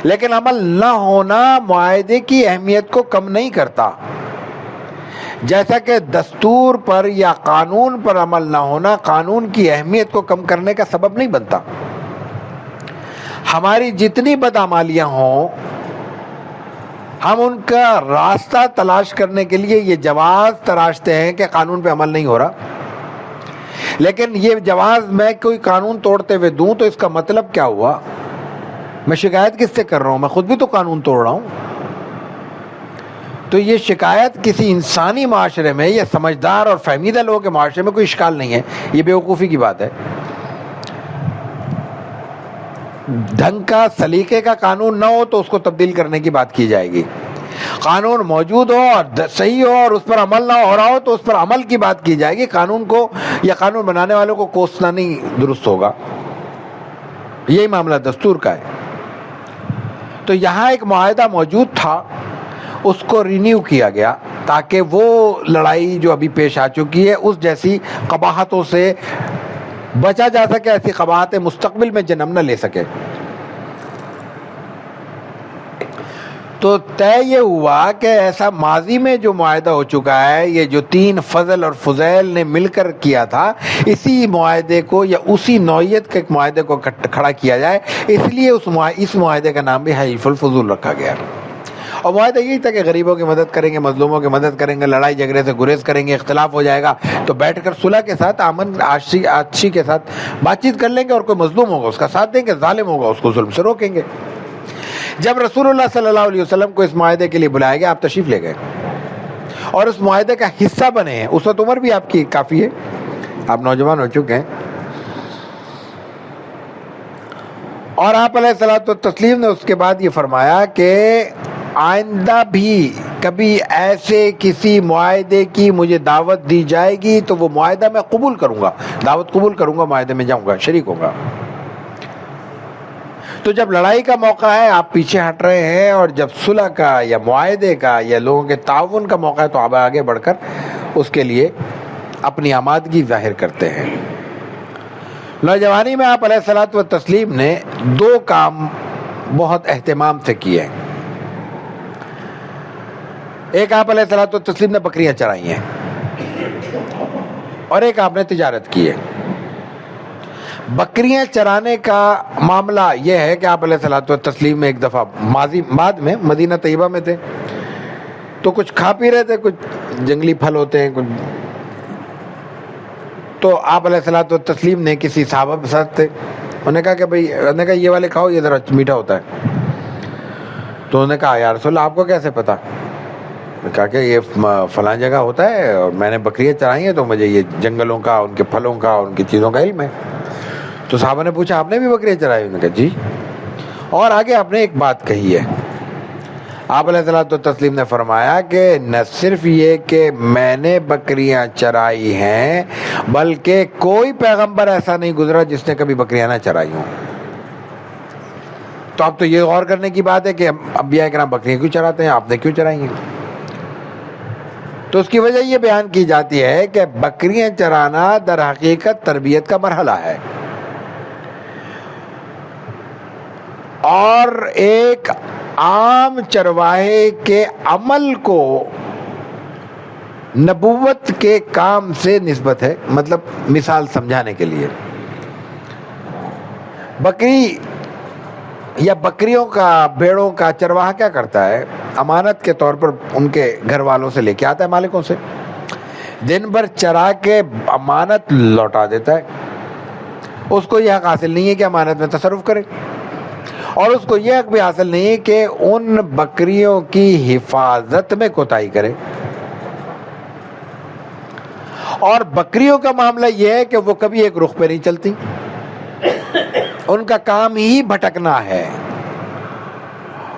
لیکن عمل نہ ہونا معاہدے کی اہمیت کو کم نہیں کرتا. جیسا کہ دستور پر یا قانون پر عمل نہ ہونا قانون کی اہمیت کو کم کرنے کا سبب نہیں بنتا. ہماری جتنی بدعمالیاں ہوں، ہم ان کا راستہ تلاش کرنے کے لیے یہ جواز تراشتے ہیں کہ قانون پہ عمل نہیں ہو رہا. لیکن یہ جواز میں کوئی قانون توڑتے ہوئے دوں تو اس کا مطلب کیا ہوا؟ میں شکایت کس سے کر رہا ہوں؟ میں خود بھی تو قانون توڑ رہا ہوں. تو یہ شکایت کسی انسانی معاشرے میں یا سمجھدار اور فہمیدہ لوگوں کے معاشرے میں کوئی اشکال نہیں ہے، یہ بیوقوفی کی بات ہے. ڈھنگ کا سلیقے کا قانون نہ ہو تو اس کو تبدیل کرنے کی بات کی جائے گی. قانون موجود ہو اور صحیح ہو اور اس پر عمل نہ ہو رہا ہو تو اس پر عمل کی بات کی جائے گی. قانون کو یا قانون بنانے والوں کو کوسنا نہیں درست ہوگا. یہی معاملہ دستور کا ہے. تو یہاں ایک معاہدہ موجود تھا, اس کو رینیو کیا گیا تاکہ وہ لڑائی جو ابھی پیش آ چکی ہے اس جیسی قباحتوں سے بچا جا سکے, ایسی قباحتیں مستقبل میں جنم نہ لے سکے. تو طے یہ ہوا کہ ایسا ماضی میں جو معاہدہ ہو چکا ہے, یہ جو 3 فضل اور فضیل نے مل کر کیا تھا, اسی معاہدے کو یا اسی نوعیت کے ایک معاہدے کو کھڑا کیا جائے. اس لیے اس معاہدے کا نام بھی حلیف الفضول رکھا گیا. اور معاہدہ یہی تھا کہ غریبوں کی مدد کریں گے, مظلوموں کی مدد کریں گے, لڑائی جھگڑے سے گریز کریں گے, اختلاف ہو جائے گا تو بیٹھ کر صلح کے ساتھ امن آشی کے ساتھ بات چیت کر لیں گے, اور کوئی مظلوم ہوگا اس کا ساتھ دیں گے, ظالم ہوگا اس کو ظلم سے روکیں گے. جب رسول اللہ صلی اللہ علیہ وسلم کو اس معاہدے کے لیے بلایا گیا, آپ تشریف لے گئے اور اس معاہدے کا حصہ بنے ہیں. اس وقت عمر بھی آپ کی کافی ہے, آپ نوجوان ہو چکے ہیں. اور آپ علیہ الصلوۃ والتسلیم نے اس کے بعد یہ فرمایا کہ آئندہ بھی کبھی ایسے کسی معاہدے کی مجھے دعوت دی جائے گی تو وہ معاہدہ میں قبول کروں گا, دعوت قبول کروں گا, معاہدے میں جاؤں گا, شریک ہوں گا. تو جب لڑائی کا موقع ہے آپ پیچھے ہٹ رہے ہیں, اور جب صلح کا یا معاہدے کا یا لوگوں کے تعاون کا موقع ہے تو آپ آگے بڑھ کر اس کے لیے اپنی آمادگی ظاہر کرتے ہیں. نوجوانی میں آپ علیہ الصلوۃ والتسلیم نے 2 کام بہت اہتمام سے کیے. ایک آپ علیہ الصلوۃ والتسلیم نے بکریاں چرائی ہیں, اور ایک آپ نے تجارت کی ہے. بکریاں چرانے کا معاملہ یہ ہے کہ آپ علیہ الصلوۃ والتسلیم میں ایک دفعہ بعد میں مدینہ طیبہ میں تھے, تو کچھ کھا پی رہے تھے, کچھ جنگلی پھل ہوتے ہیں کچھ, تو آپ علیہ الصلوۃ والتسلیم نے کسی صحابہ کے ساتھ تھے, انہوں نے کہا کہ بھائی, انہوں نے کہا یہ والے کھاؤ, یہ ذرا میٹھا ہوتا ہے. تو انہوں نے کہا یا رسول اللہ آپ کو کیسے پتا؟ کہا کہ یہ فلاں جگہ ہوتا ہے اور میں نے بکریاں چرائی ہیں تو مجھے یہ جنگلوں کا, ان کے پھلوں کا, ان کی چیزوں کا علم ہے. تو صحابہ نے پوچھا آپ نے بھی بکریاں چرائی؟ انہوں نے کہا جی. اور آگے آپ نے ایک بات کہی ہے, آپ علیہ الصلوۃ والتسلیم نے فرمایا کہ نہ صرف یہ کہ میں نے بکریاں چرائی ہیں, بلکہ کوئی پیغمبر ایسا نہیں گزرا جس نے کبھی بکریاں نہ چرائی ہوں. تو اب تو یہ غور کرنے کی بات ہے کہ انبیاء کرام بکریاں کیوں چراتے ہیں, آپ نے کیوں چرائی ہیں؟ تو اس کی وجہ یہ بیان کی جاتی ہے کہ بکریاں چرانا در حقیقت تربیت کا مرحلہ ہے, اور ایک عام چرواہے کے عمل کو نبوت کے کام سے نسبت ہے. مطلب مثال سمجھانے کے لیے, بکری یا بکریوں کا, بھیڑوں کا چرواہا کیا کرتا ہے؟ امانت کے طور پر ان کے گھر والوں سے لے کے آتا ہے, مالکوں سے, دن بھر چرا کے امانت لوٹا دیتا ہے. اس کو یہ حق حاصل نہیں ہے کہ امانت میں تصرف کرے, اور اس کو یہ حق بھی حاصل نہیں ہے کہ ان بکریوں کی حفاظت میں کوتاہی کرے. اور بکریوں کا معاملہ یہ ہے کہ وہ کبھی ایک رخ پہ نہیں چلتی, ان کا کام ہی بھٹکنا ہے,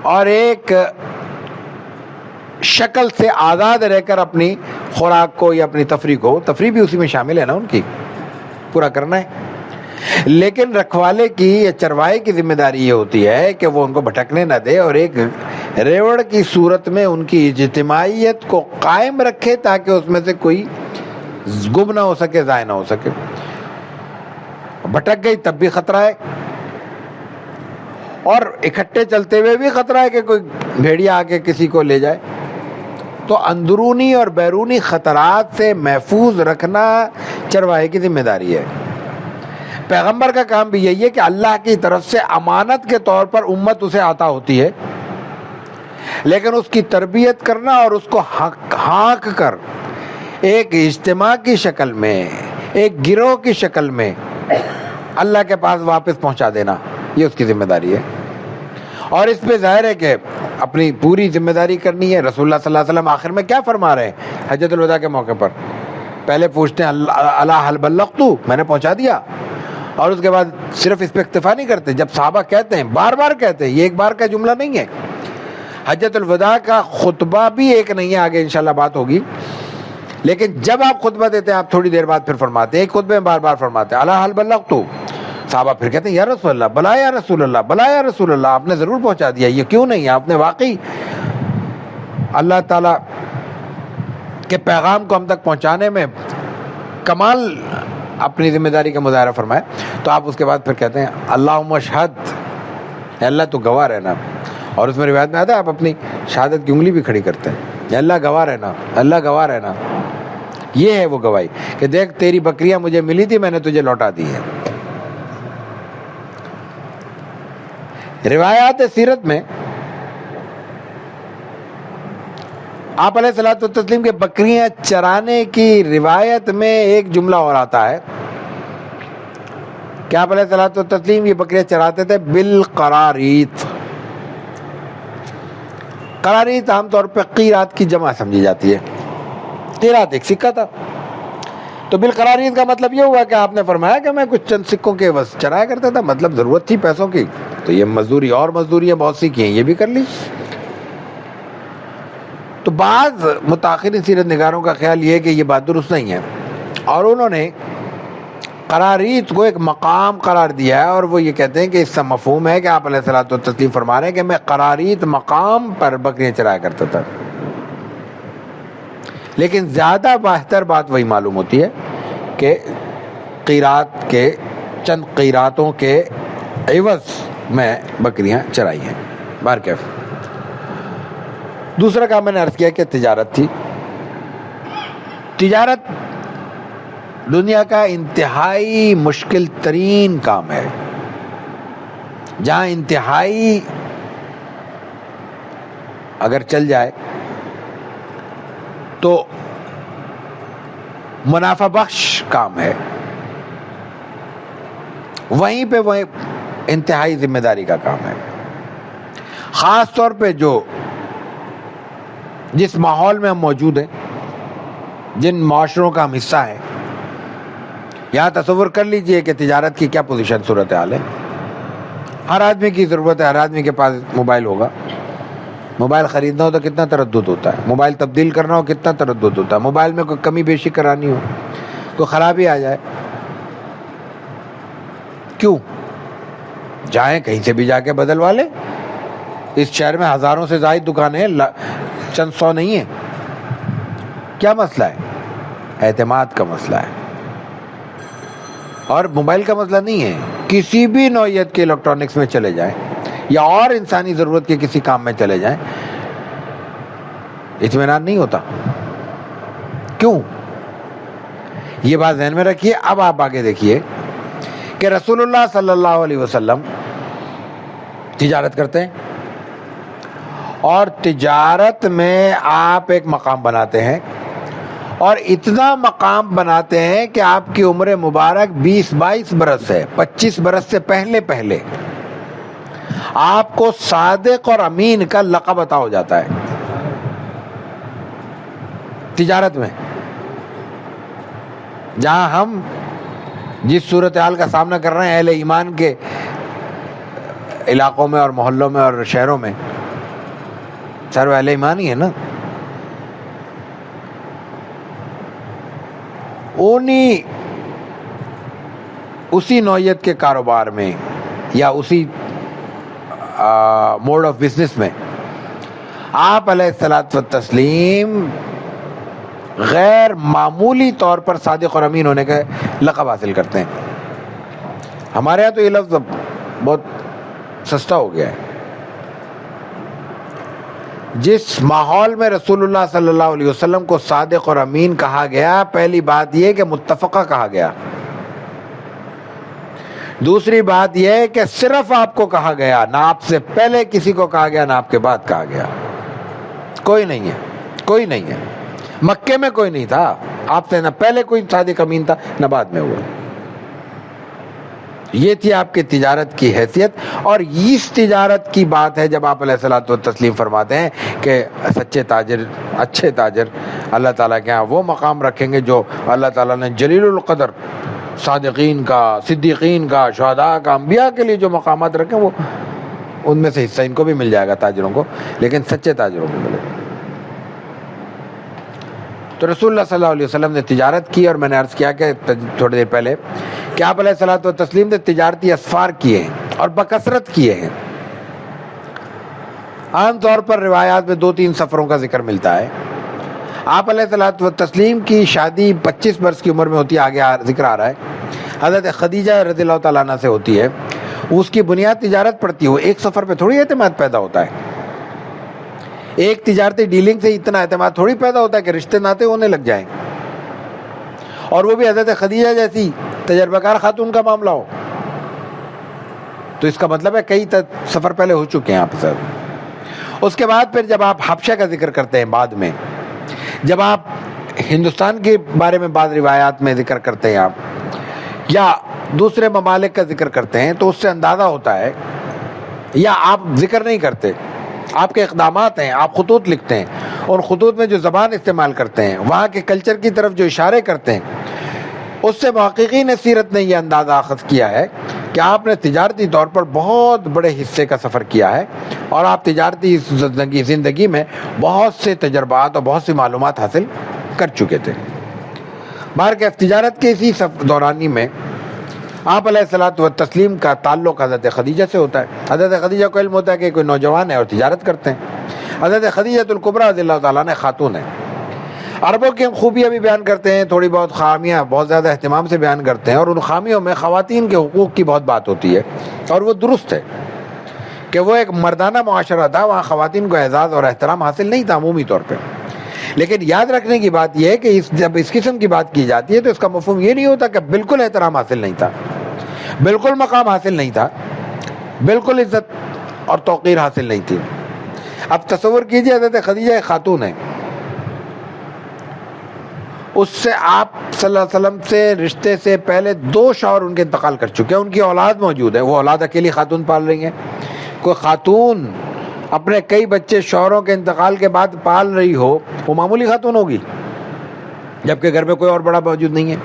اور ایک شکل سے آزاد رہ کر اپنی خوراک کو یا اپنی تفریح کو, تفریح بھی اسی میں شامل ہے نا, ان کی پورا کرنا ہے. لیکن رکھوالے کی یا چرواہے کی ذمہ داری یہ ہوتی ہے کہ وہ ان کو بھٹکنے نہ دے, اور ایک ریوڑ کی صورت میں ان کی اجتماعیت کو قائم رکھے تاکہ اس میں سے کوئی گم نہ ہو سکے, ضائع نہ ہو سکے. بھٹک گئی تب بھی خطرہ ہے, اور اکٹھے چلتے ہوئے بھی خطرہ ہے کہ کوئی بھیڑیا آ کے کسی کو لے جائے. تو اندرونی اور بیرونی خطرات سے محفوظ رکھنا چرواہے کی ذمہ داری ہے. پیغمبر کا کام بھی یہی ہے کہ اللہ کی طرف سے امانت کے طور پر امت اسے عطا ہوتی ہے, لیکن اس کی تربیت کرنا اور اس کو ہانک کر ایک اجتماع کی شکل میں, ایک گروہ کی شکل میں اللہ کے پاس واپس پہنچا دینا, یہ اس کی ذمہ داری ہے. اور اس پہ ظاہر ہے کہ اپنی پوری ذمہ داری کرنی ہے. رسول اللہ صلی اللہ علیہ وسلم آخر میں کیا فرما رہے ہیں حجۃ الوداع کے موقع پر؟ پہلے پوچھتے ہیں الا هل بلغت, میں نے پہنچا دیا؟ اور اس کے بعد صرف اس پہ اکتفا نہیں کرتے، جب صحابہ کہتے ہیں بار بار کہتے ہیں، یہ ایک بار کا جملہ نہیں ہے. حجۃ الوداع کا خطبہ بھی ایک نہیں ہے، آگے انشاءاللہ بات ہوگی، لیکن جب آپ خطبہ دیتے ہیں آپ تھوڑی دیر بعد پھر فرماتے ہیں، ایک خطبے میں بار بار فرماتے ہیں الا حل بلغت. صحابہ پھر کہتے ہیں یا رسول اللہ، بلا یا رسول اللہ، بلا یا رسول اللہ، آپ نے ضرور پہنچا دیا، یہ کیوں نہیں؟ آپ نے واقعی اللہ تعالیٰ کے پیغام کو ہم تک پہنچانے میں کمال اپنی ذمہ داری کا مظاہرہ فرمائے. تو آپ اس کے بعد پھر کہتے ہیں اللہم اشہد، اے اللہ تو گواہ رہنا. اور اس میں روایت میں آتا ہے آپ اپنی شہادت کی انگلی بھی کھڑی کرتے ہیں، اے اللہ گواہ رہنا، اللہ گواہ رہنا. یہ ہے وہ گواہی کہ دیکھ تیری بکریاں مجھے ملی تھی، میں نے تجھے لوٹا دی ہے. روایات سیرت میں آپ علیہ الصلوۃ والتسلیم کے بکریاں چرانے کی روایت میں ایک جملہ اور آتا ہے کہ آپ علیہ الصلوۃ والتسلیم یہ بکریاں چراتے تھے بالقراریت. قراریت عام طور پہ قیرات کی جمع سمجھی جاتی ہے، قیرات ایک سکہ تھا. تو بالقراریت کا مطلب یہ ہوا کہ آپ نے فرمایا کہ میں کچھ چند سکوں کے بس چرایا کرتا تھا، مطلب ضرورت تھی پیسوں کی، تو یہ مزدوری اور مزدوریاں بہت سی کی ہیں، یہ بھی کر لی. تو بعض متاخرین سیرت نگاروں کا خیال یہ ہے کہ یہ بات درست نہیں ہے، اور انہوں نے قراریت کو ایک مقام قرار دیا ہے، اور وہ یہ کہتے ہیں کہ اس سے مفہوم ہے کہ آپ علیہ الصلوۃ والتسلیم فرما رہے ہیں کہ میں قراریت مقام پر بکریاں چرایا کرتا تھا. لیکن زیادہ بہتر بات وہی معلوم ہوتی ہے کہ قیرات کے چند قیراتوں کے عوض میں بکریاں چرائی ہیں. بہرکیف دوسرا کام میں نے عرض کیا کہ تجارت تھی. تجارت دنیا کا انتہائی مشکل ترین کام ہے، جہاں انتہائی اگر چل جائے تو منافع بخش کام ہے، وہیں پہ وہ انتہائی ذمہ داری کا کام ہے. خاص طور پہ جس ماحول میں ہم موجود ہیں، جن معاشروں کا ہم حصہ ہیں، یہاں تصور کر لیجئے کہ تجارت کی کیا پوزیشن صورتحال ہے. ہر آدمی کی ضرورت ہے، ہر آدمی کے پاس موبائل ہوگا. موبائل خریدنا ہو تو کتنا تردد ہوتا ہے، موبائل تبدیل کرنا ہو کتنا تردد ہوتا ہے، موبائل میں کوئی کمی بیشی کرانی ہو، کوئی خرابی آ جائے، کیوں جائیں کہیں سے بھی جا کے بدلوا لیں. اس شہر میں ہزاروں سے زائد دکانیں ہیں، چند سو نہیں ہیں. کیا مسئلہ ہے؟ اعتماد کا مسئلہ ہے، اور موبائل کا مسئلہ نہیں ہے. کسی بھی نوعیت کے الیکٹرانکس میں چلے جائیں یا اور انسانی ضرورت کے کسی کام میں چلے جائیں، اطمینان نہیں ہوتا. کیوں؟ یہ بات ذہن میں رکھیے. اب آپ آگے دیکھیے کہ رسول اللہ صلی اللہ علیہ وسلم تجارت کرتے ہیں، اور تجارت میں آپ ایک مقام بناتے ہیں، اور اتنا مقام بناتے ہیں کہ آپ کی عمر مبارک 20-22 برس ہے. 25 برس سے پہلے آپ کو صادق اور امین کا لقب عطا ہو جاتا ہے تجارت میں. جہاں ہم جس صورتحال کا سامنا کر رہے ہیں اہل ایمان کے علاقوں میں اور محلوں میں اور شہروں میں، سر وہ اہل ایمان ہی ہے نا. اسی نوعیت کے کاروبار میں یا اسی موڈ آف بزنس میں آپ علیہ الصلوۃ والتسلیم غیر معمولی طور پر صادق اور امین ہونے کا لقب حاصل کرتے ہیں. ہمارے یہاں تو یہ لفظ بہت سستا ہو گیا ہے. جس ماحول میں رسول اللہ صلی اللہ علیہ وسلم کو صادق اور امین کہا گیا، پہلی بات یہ کہ متفقہ کہا گیا. دوسری بات یہ ہے کہ صرف آپ کو کہا گیا، نہ آپ سے پہلے کسی کو کہا گیا، نہ آپ کے بعد کہا گیا. کوئی نہیں ہے، کوئی نہیں ہے. مکے میں کوئی نہیں تھا آپ سے، نہ پہلے کوئی صادق امین تھا نہ بعد میں ہوا. یہ تھی آپ کی تجارت کی حیثیت. اور اس تجارت کی بات ہے جب آپ علیہ الصلوۃ والتسلیم فرماتے ہیں کہ سچے تاجر، اچھے تاجر اللہ تعالیٰ کے ہاں وہ مقام رکھیں گے جو اللہ تعالیٰ نے جلیل القدر صادقین کا، صدیقین کا، شہداء کا، انبیاء کے لیے جو مقامات رکھیں وہ ان میں سے حصہ ان کو بھی مل جائے گا، تاجروں کو، لیکن سچے تاجروں کو ملے گا۔ تو رسول اللہ صلی اللہ علیہ وسلم نے تجارت کی، اور میں نے عرض کیا کہ تھوڑی دیر پہلے کہ آپ علیہ الصلوۃ والتسلیم نے تجارتی اسفار کیے ہیں اور بکثرت کیے ہیں۔ عام طور پر روایات میں 2-3 سفروں کا ذکر ملتا ہے۔ آپ علیہ الصلوۃ والتسلیم کی شادی 25 برس کی عمر میں ہوتی ہے، آگے ذکر آ رہا ہے، حضرت خدیجہ رضی اللہ تعالیٰ عنہ سے ہوتی ہے۔ اس کی بنیاد تجارت پڑتی ہے، ایک سفر پہ تھوڑی اعتماد پیدا ہوتا ہے، ایک تجارتی ڈیلنگ سے اتنا اعتماد تھوڑی پیدا ہوتا ہے کہ رشتے ناتے ہونے لگ جائیں، اور وہ بھی حضرت خدیجہ جیسی تجربہ کار خاتون کا معاملہ ہو۔ تو اس کا مطلب ہے کئی سفر پہلے ہو چکے ہیں آپ سے۔ اس کے بعد پھر جب آپ حبشہ کا ذکر کرتے ہیں، بعد میں جب آپ ہندوستان کے بارے میں بعض روایات میں ذکر کرتے ہیں آپ، یا دوسرے ممالک کا ذکر کرتے ہیں، تو اس سے اندازہ ہوتا ہے، یا آپ ذکر نہیں کرتے، آپ کے اقدامات ہیں، آپ خطوط لکھتے ہیں، اور خطوط میں جو زبان استعمال کرتے ہیں، وہاں کے کلچر کی طرف جو اشارے کرتے ہیں، اس سے محققین سیرت نے یہ اندازہ اخذ کیا ہے کہ آپ نے تجارتی طور پر بہت بڑے حصے کا سفر کیا ہے، اور آپ تجارتی زندگی میں بہت سے تجربات اور بہت سی معلومات حاصل کر چکے تھے۔ بہرکیف تجارت کے اسی دورانی میں آپ علیہ الصلوۃ والتسلیم کا تعلق حضرت خدیجہ سے ہوتا ہے۔ حضرت خدیجہ کو علم ہوتا ہے کہ کوئی نوجوان ہے اور تجارت کرتے ہیں۔ حضرت خدیجہ الکبریٰ رضی اللہ تعالیٰ عنہ خاتون ہے۔ عربوں کی خوبیاں بھی بیان کرتے ہیں، تھوڑی بہت خامیاں بہت زیادہ اہتمام سے بیان کرتے ہیں، اور ان خامیوں میں خواتین کے حقوق کی بہت بات ہوتی ہے، اور وہ درست ہے کہ وہ ایک مردانہ معاشرہ تھا، وہاں خواتین کو اعزاز اور احترام حاصل نہیں تھا عمومی طور پہ۔ لیکن یاد رکھنے کی بات یہ ہے کہ جب اس قسم کی بات کی جاتی ہے تو اس کا مفہوم یہ نہیں ہوتا کہ بالکل احترام حاصل نہیں تھا، بالکل مقام حاصل نہیں تھا، بالکل عزت اور توقیر حاصل نہیں تھی۔ اب تصور کیجئے حضرت خدیجہ ایک خاتون ہے، اس سے آپ صلی اللہ علیہ وسلم سے رشتے سے پہلے 2 شوہر ان کے انتقال کر چکے ہیں، ان کی اولاد موجود ہے، وہ اولاد اکیلی خاتون پال رہی ہیں۔ کوئی خاتون اپنے کئی بچے شوہروں کے انتقال کے بعد پال رہی ہو، وہ معمولی خاتون ہوگی، جبکہ گھر میں کوئی اور بڑا موجود نہیں ہے،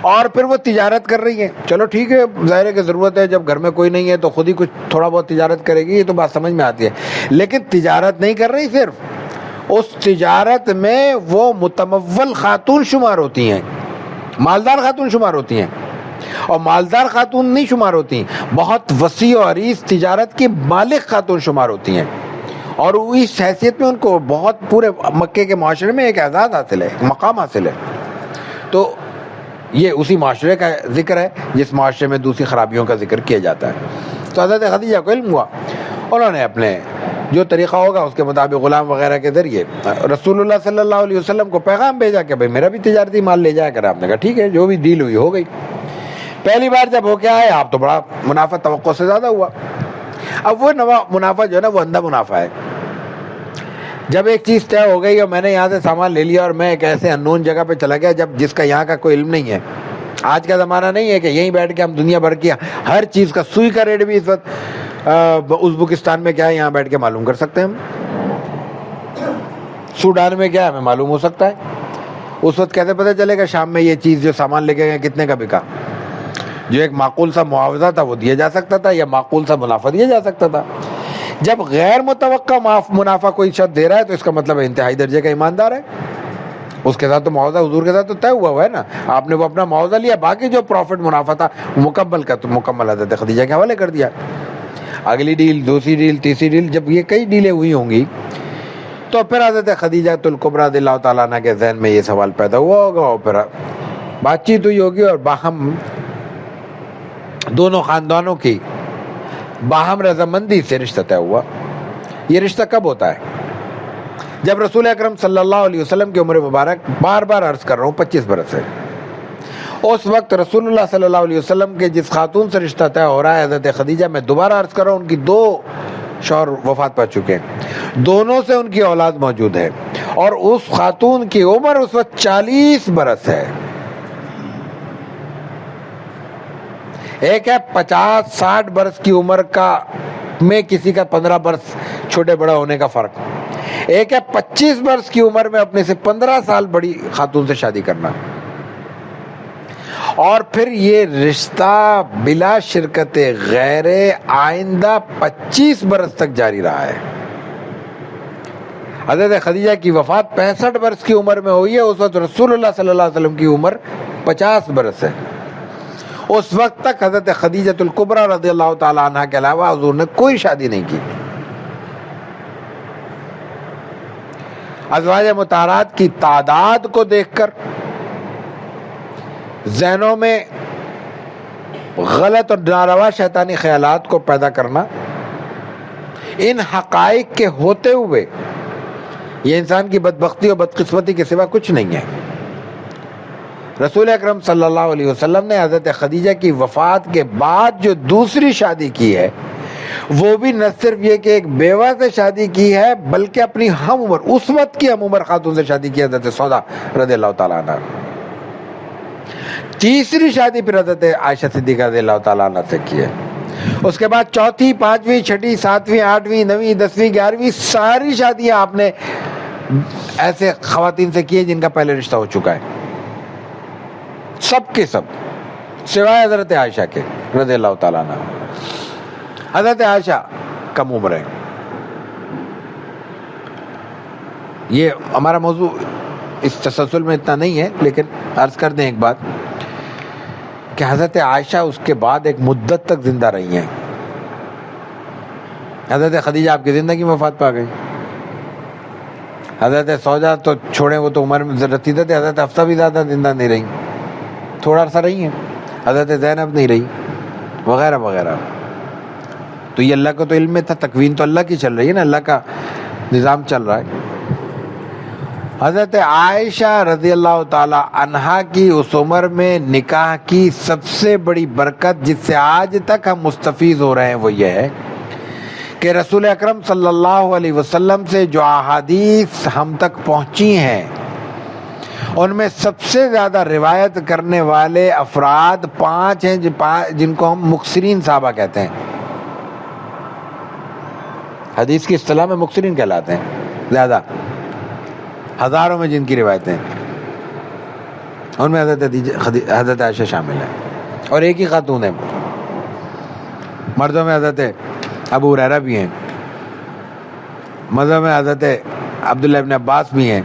اور پھر وہ تجارت کر رہی ہیں۔ چلو ٹھیک ہے، ظاہر ہے کہ ضرورت ہے، جب گھر میں کوئی نہیں ہے تو خود ہی کچھ تھوڑا بہت تجارت کرے گی، یہ تو بات سمجھ میں آتی ہے، لیکن تجارت نہیں کر رہی، صرف اس تجارت میں وہ متمول خاتون شمار ہوتی ہیں، مالدار خاتون شمار ہوتی ہیں، اور مالدار خاتون نہیں شمار ہوتی، بہت وسیع و عریض تجارت کی مالک خاتون شمار ہوتی ہیں، اور اس حیثیت میں ان کو بہت پورے مکے کے معاشرے میں ایک اعزاز حاصل ہے، ایک مقام حاصل ہے۔ تو یہ اسی معاشرے کا ذکر ہے جس معاشرے میں دوسری خرابیوں کا ذکر کیا جاتا ہے۔ تو حضرت خدیجہ کو علم ہوا، انہوں نے اپنے جو طریقہ ہوگا اس کے مطابق غلام وغیرہ کے ذریعے رسول اللہ صلی اللہ علیہ وسلم کو پیغام بھیجا کہ بھائی میرا بھی تجارتی مال لے جایا کر۔ آپ نے کہا ٹھیک ہے، جو بھی ڈیل ہوئی ہو گئی۔ پہلی بار جب ہو کے آئے آپ تو بڑا منافع توقع سے زیادہ ہوا۔ اب وہ منافع جو ہے نا وہ اندھا منافع ہے۔ جب ایک چیز طے ہو گئی اور میں نے یہاں سے سامان لے لیا اور میں ایک ایسے اننون جگہ پہ چلا گیا جس کا یہاں کا کوئی علم نہیں ہے، آج کا زمانہ نہیں ہے کہ یہیں بیٹھ کے ہم دنیا بھر کی ہر چیز کا، سوئی کا ریٹ بھی اس وقت ازبکستان میں کیا ہے یہاں بیٹھ کے معلوم کر سکتے ہیں ہم، سوڈان میں کیا ہے ہمیں معلوم ہو سکتا ہے، اس وقت کیسے پتہ چلے گا شام میں یہ چیز جو سامان لے کے گئے کتنے کا بکا، جو ایک معقول سا معاوضہ تھا وہ دیا جا سکتا تھا یا معقول سا منافع دیا جا سکتا تھا۔ جب غیر متوقع منافع کوئی شخص دے رہا ہے تو اس کا مطلب انتہائی درجے کا ایماندار ہے، اس کے ساتھ تو معاوضہ حضور کے ساتھ تو طے ہوا ہے نا، آپ نے وہ اپنا معاوضہ لیا، باقی جو پروفٹ منافع تھا مکمل کا تو مکمل حضرت خدیجہ کے حوالے کر دیا۔ اگلی ڈیل، دوسری ڈیل، تیسری ڈیل، جب یہ کئی ڈیلیں ہوئی ہوں گی تو پھر حضرت خدیجہ الکبریٰ رضی اللہ تعالیٰ عنہ کے ذہن میں یہ سوال پیدا ہوا ہوگا، اور پھر بات چیت ہوئی ہوگی اور باہم دونوں خاندانوں کی باہم رضامندی سے رشتہ طے ہوا۔ یہ رشتہ کب ہوتا ہے؟ جب رسول اکرم صلی اللہ علیہ وسلم کی عمر مبارک بار بار عرض کر رہا ہوں 25 برس ہے، اس وقت رسول اللہ صلی اللہ علیہ وسلم کے جس خاتون سے رشتہ طے ہو رہا ہے حضرت خدیجہ، میں دوبارہ عرض کر رہا ہوں ان کی 2 شوہر وفات پا چکے ہیں، دونوں سے ان کی اولاد موجود ہے، اور اس خاتون کی عمر اس وقت 40 برس ہے۔ ایک ہے 50-60 برس کی عمر کا میں کسی کا 15 برس چھوٹے بڑا ہونے کا فرق، ایک ہے 25 برس کی عمر میں اپنے سے 15 سال بڑی خاتون سے شادی کرنا، اور پھر یہ رشتہ بلا شرکت غیر آئندہ 25 برس تک جاری رہا ہے۔ حضرت خدیجہ کی وفات 65 برس کی عمر میں ہوئی ہے، اس وقت رسول اللہ صلی اللہ علیہ وسلم کی عمر 50 برس ہے۔ اس وقت تک حضرت خدیجۃ الکبریٰ رضی اللہ تعالی عنہ کے علاوہ حضور نے کوئی شادی نہیں کی۔ ازواج مطہرات کی تعداد کو دیکھ کر ذہنوں میں غلط اور ناروا شیطانی خیالات کو پیدا کرنا، ان حقائق کے ہوتے ہوئے یہ انسان کی بدبختی اور بدقسمتی کے سوا کچھ نہیں ہے۔ رسول اکرم صلی اللہ علیہ وسلم نے حضرت خدیجہ کی وفات کے بعد جو دوسری شادی کی ہے، وہ بھی نہ صرف یہ کہ ایک بیوہ سے شادی کی ہے، بلکہ اپنی ہم عمر، اس وقت کی ہم عمر خاتون سے شادی کی، حضرت سودا رضی اللہ تعالیٰ عنہ۔ تیسری شادی پھر حضرت عائشہ صدیقہ رضی اللہ تعالیٰ عنہ سے کی ہے۔ اس کے بعد چوتھی، پانچویں، چھٹی، ساتویں، آٹھویں، نویں، 10ویں، 11ویں ساری شادیاں آپ نے ایسے خواتین سے کی ہیں جن کا پہلے رشتہ ہو چکا ہے، سب کے سب سوائے حضرت عائشہ کے رضی اللہ تعالیٰ عنہ۔ حضرت عائشہ کم عمر ہے۔ یہ ہمارا موضوع اس تسلسل میں اتنا نہیں ہے، لیکن عرض کر دیں ایک بات کہ حضرت عائشہ اس کے بعد ایک مدت تک زندہ رہی ہیں۔ حضرت خدیجہ آپ کی زندگی میں وفات پا گئی۔ حضرت سودا تو چھوڑیں، وہ تو عمر میں رسیدہ تھے۔ حضرت حفصہ بھی زیادہ زندہ نہیں رہی، تھوڑا عرصہ رہی ہیں۔ حضرت زینب نہیں رہی، وغیرہ وغیرہ۔ تو یہ اللہ کو تو علم میں تھا، تکوین تو اللہ کی چل رہی ہے نا، اللہ کا نظام چل رہا ہے۔ حضرت عائشہ رضی اللہ تعالی عنہا کی اس عمر میں نکاح کی سب سے بڑی برکت جس سے آج تک ہم مستفیض ہو رہے ہیں وہ یہ ہے کہ رسول اکرم صلی اللہ علیہ وسلم سے جو احادیث ہم تک پہنچی ہیں ان میں سب سے زیادہ روایت کرنے والے افراد 5 ہیں جن کو ہم مکثرین صحابہ کہتے ہیں۔ حدیث کی اصطلاح میں مکثرین کہلاتے ہیں، زیادہ ہزاروں میں جن کی روایتیں، ان میں حضرت عائشہ شامل ہے، اور ایک ہی خاتون ہے۔ مردوں میں حضرت ابو ہریرہ بھی ہیں، مردوں میں حضرت عبداللہ ابن عباس بھی ہیں،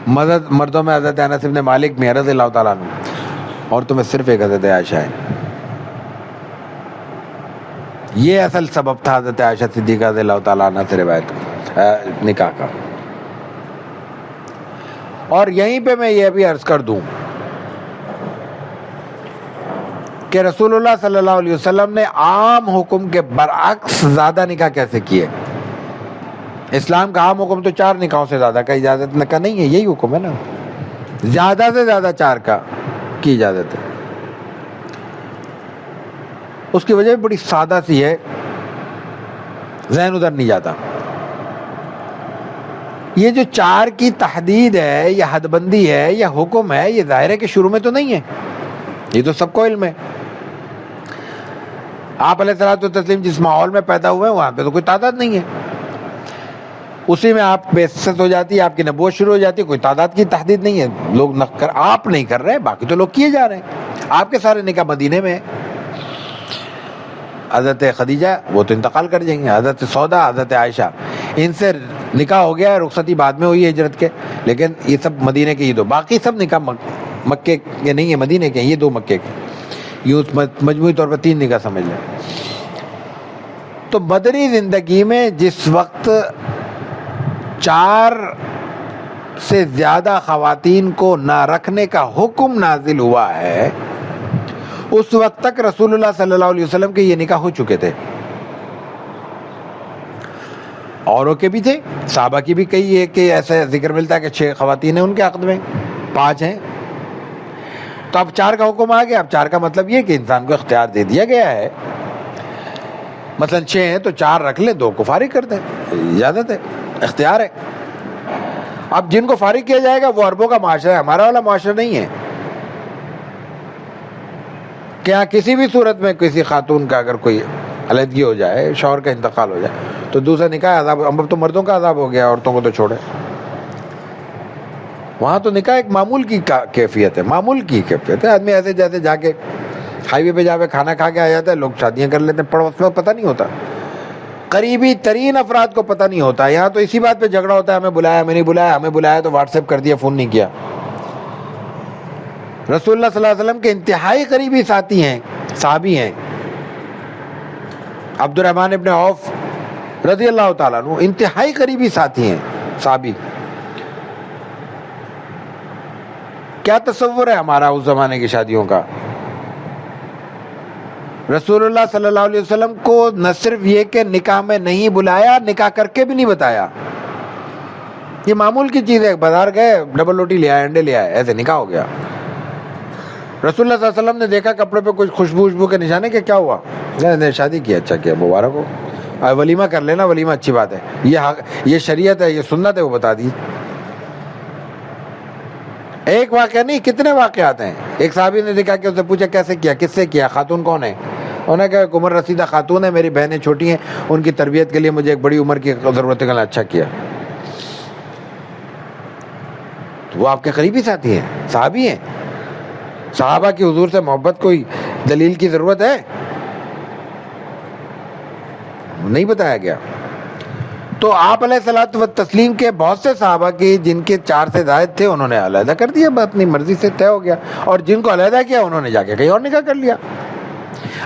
مردوں میں حضرت انس ابن مالک بھی ہیں رضی اللہ تعالیٰ عنہ، عورتوں میں صرف ایک حضرت عائشہ ہے۔ یہ اصل سبب تھا حضرت عائشہ صدیقہ رضی اللہ تعالیٰ عنہ سے روایت نکاح کا۔ اور یہیں پہ میں یہ بھی عرض کر دوں کہ رسول اللہ صلی اللہ علیہ وسلم نے عام حکم کے برعکس زیادہ نکاح کیسے کیے؟ اسلام کا عام حکم تو 4 نکاحوں سے زیادہ کا اجازت نکاح نہیں ہے، یہی حکم ہے نا، زیادہ سے زیادہ 4 کی اجازت ہے۔ اس کی وجہ بڑی سادہ سی ہے، ذہن ادھر نہیں جاتا۔ یہ جو 4 کی تحدید ہے یا حد بندی ہے یا حکم ہے، یہ ظاہر ہے کہ شروع میں تو نہیں ہے، یہ تو سب کو علم ہے۔ آپ علیہ الصلوۃ والتسلیم جس ماحول میں پیدا ہوئے ہیں وہاں پہ تو کوئی تعداد نہیں ہے، اسی میں آپ بعثت ہو جاتی ہے، آپ کی نبوت شروع ہو جاتی ہے، کوئی تعداد کی تحدید نہیں ہے۔ لوگ آپ نہیں کر رہے، باقی تو لوگ کیے جا رہے ہیں۔ آپ کے سارے نکاح مدینے میں ہیں۔ حضرت خدیجہ وہ تو انتقال کر جائیں گے، حضرت سودا، حضرت عائشہ، ان سے نکاح ہو گیا ہے، رخصتی بعد میں ہوئی ہے ہجرت کے، لیکن یہ سب مدینے کے، یہ 2 باقی سب نکاح مکے کے نہیں ہے، مدینے کے، یہ 2 مکے کے، یوں مجموعی طور پر 3 نکاح سمجھ لیں۔ تو مدنی زندگی میں جس وقت 4 سے زیادہ خواتین کو نہ رکھنے کا حکم نازل ہوا ہے، اس وقت تک رسول اللہ صلی اللہ علیہ وسلم کے یہ نکاح ہو چکے تھے۔ اوروں کے بھی تھے، صحابہ کی بھی کئی ہے کہ ایسا ذکر ملتا ہے کہ 6 خواتین ہیں ان کے عقد میں، 5 ہیں۔ تو اب 4 کا حکم آ گیا۔ اب 4 کا مطلب یہ کہ انسان کو اختیار دے دیا گیا ہے، مثلا 6 ہیں تو 4 رکھ لیں، 2 کو فارغ کر دیں، اجازت ہے، اختیار ہے۔ اب جن کو فارغ کیا جائے گا وہ عربوں کا معاشرہ ہے، ہمارا والا معاشرہ نہیں ہے۔ کیا کسی بھی صورت میں کسی خاتون کا اگر کوئی علیحدگی ہو جائے، شوہر کا انتقال ہو جائے، تو دوسرا نکاح عذاب، اب تو مردوں کا عذاب ہو گیا، عورتوں کو تو چھوڑے۔ وہاں تو نکاح ایک معمول کی کیفیت ہے، معمول کی کیفیت ہے. آدمی ایسے جیسے جا کے ہائی وے پہ جا کے کھانا کھا کے آ جاتا ہے. لوگ شادیاں کر لیتے ہیں، اس میں پتہ نہیں ہوتا، قریبی ترین افراد کو پتہ نہیں ہوتا. یہاں تو اسی بات پہ جھگڑا ہوتا ہے، ہمیں بلایا، ہمیں نہیں بلایا، ہمیں بلایا تو واٹس ایپ کر دیا، فون نہیں کیا. رسول اللہ صلی اللہ علیہ وسلم کے انتہائی قریبی ساتھی ہیں، صحابی ہیں. عبد الرحمن ابن عوف رضی اللہ تعالیٰ عنہ انتہائی قریبی ساتھی ہیں، صحابی. کیا تصور ہے ہمارا اس زمانے کی شادیوں کا؟ رسول اللہ صلی اللہ علیہ وسلم کو نہ صرف یہ کہ نکاح میں نہیں بلایا، نکاح کر کے بھی نہیں بتایا. یہ معمول کی چیز ہے، بازار گئے ڈبل روٹی لے آئے، انڈے لے آئے، ایسے نکاح ہو گیا. رسول اللہ صلی اللہ علیہ وسلم نے دیکھا کپڑے پہ کچھ خوشبو کے نشانے، کہ کیا ہوا؟ نے شادی کی، اچھا کیا، مبارک ہو، ولیمہ کر لینا، ولیمہ اچھی بات ہے، یہ شریعت ہے، یہ سنت ہے، وہ بتا دی. ایک واقعہ نہیں، کتنے واقعات ہیں. ایک صحابی نے دیکھا کہ اسے پوچھا کیسے کیا، کس سے کیا، خاتون کون ہے؟ انہوں نے کہا عمر رسیدہ خاتون ہے، میری بہنیں چھوٹی ہیں، ان کی تربیت کے لیے مجھے ایک بڑی عمر کی ضرورت ہے. اچھا کیا. وہ آپ کے قریبی ساتھی ہیں، صحابی ہیں. صحابہ کی حضور سے محبت کوئی دلیل کی ضرورت ہے؟ نہیں بتایا گیا. تو آپ علیہ الصلوۃ والتسلیم کے بہت سے صحابہ کی جن کے 4 سے زائد تھے، انہوں نے علیحدہ کر دیا، اپنی مرضی سے طے ہو گیا. اور جن کو علیحدہ کیا، انہوں نے جا کے کہیں اور نکاح کر لیا.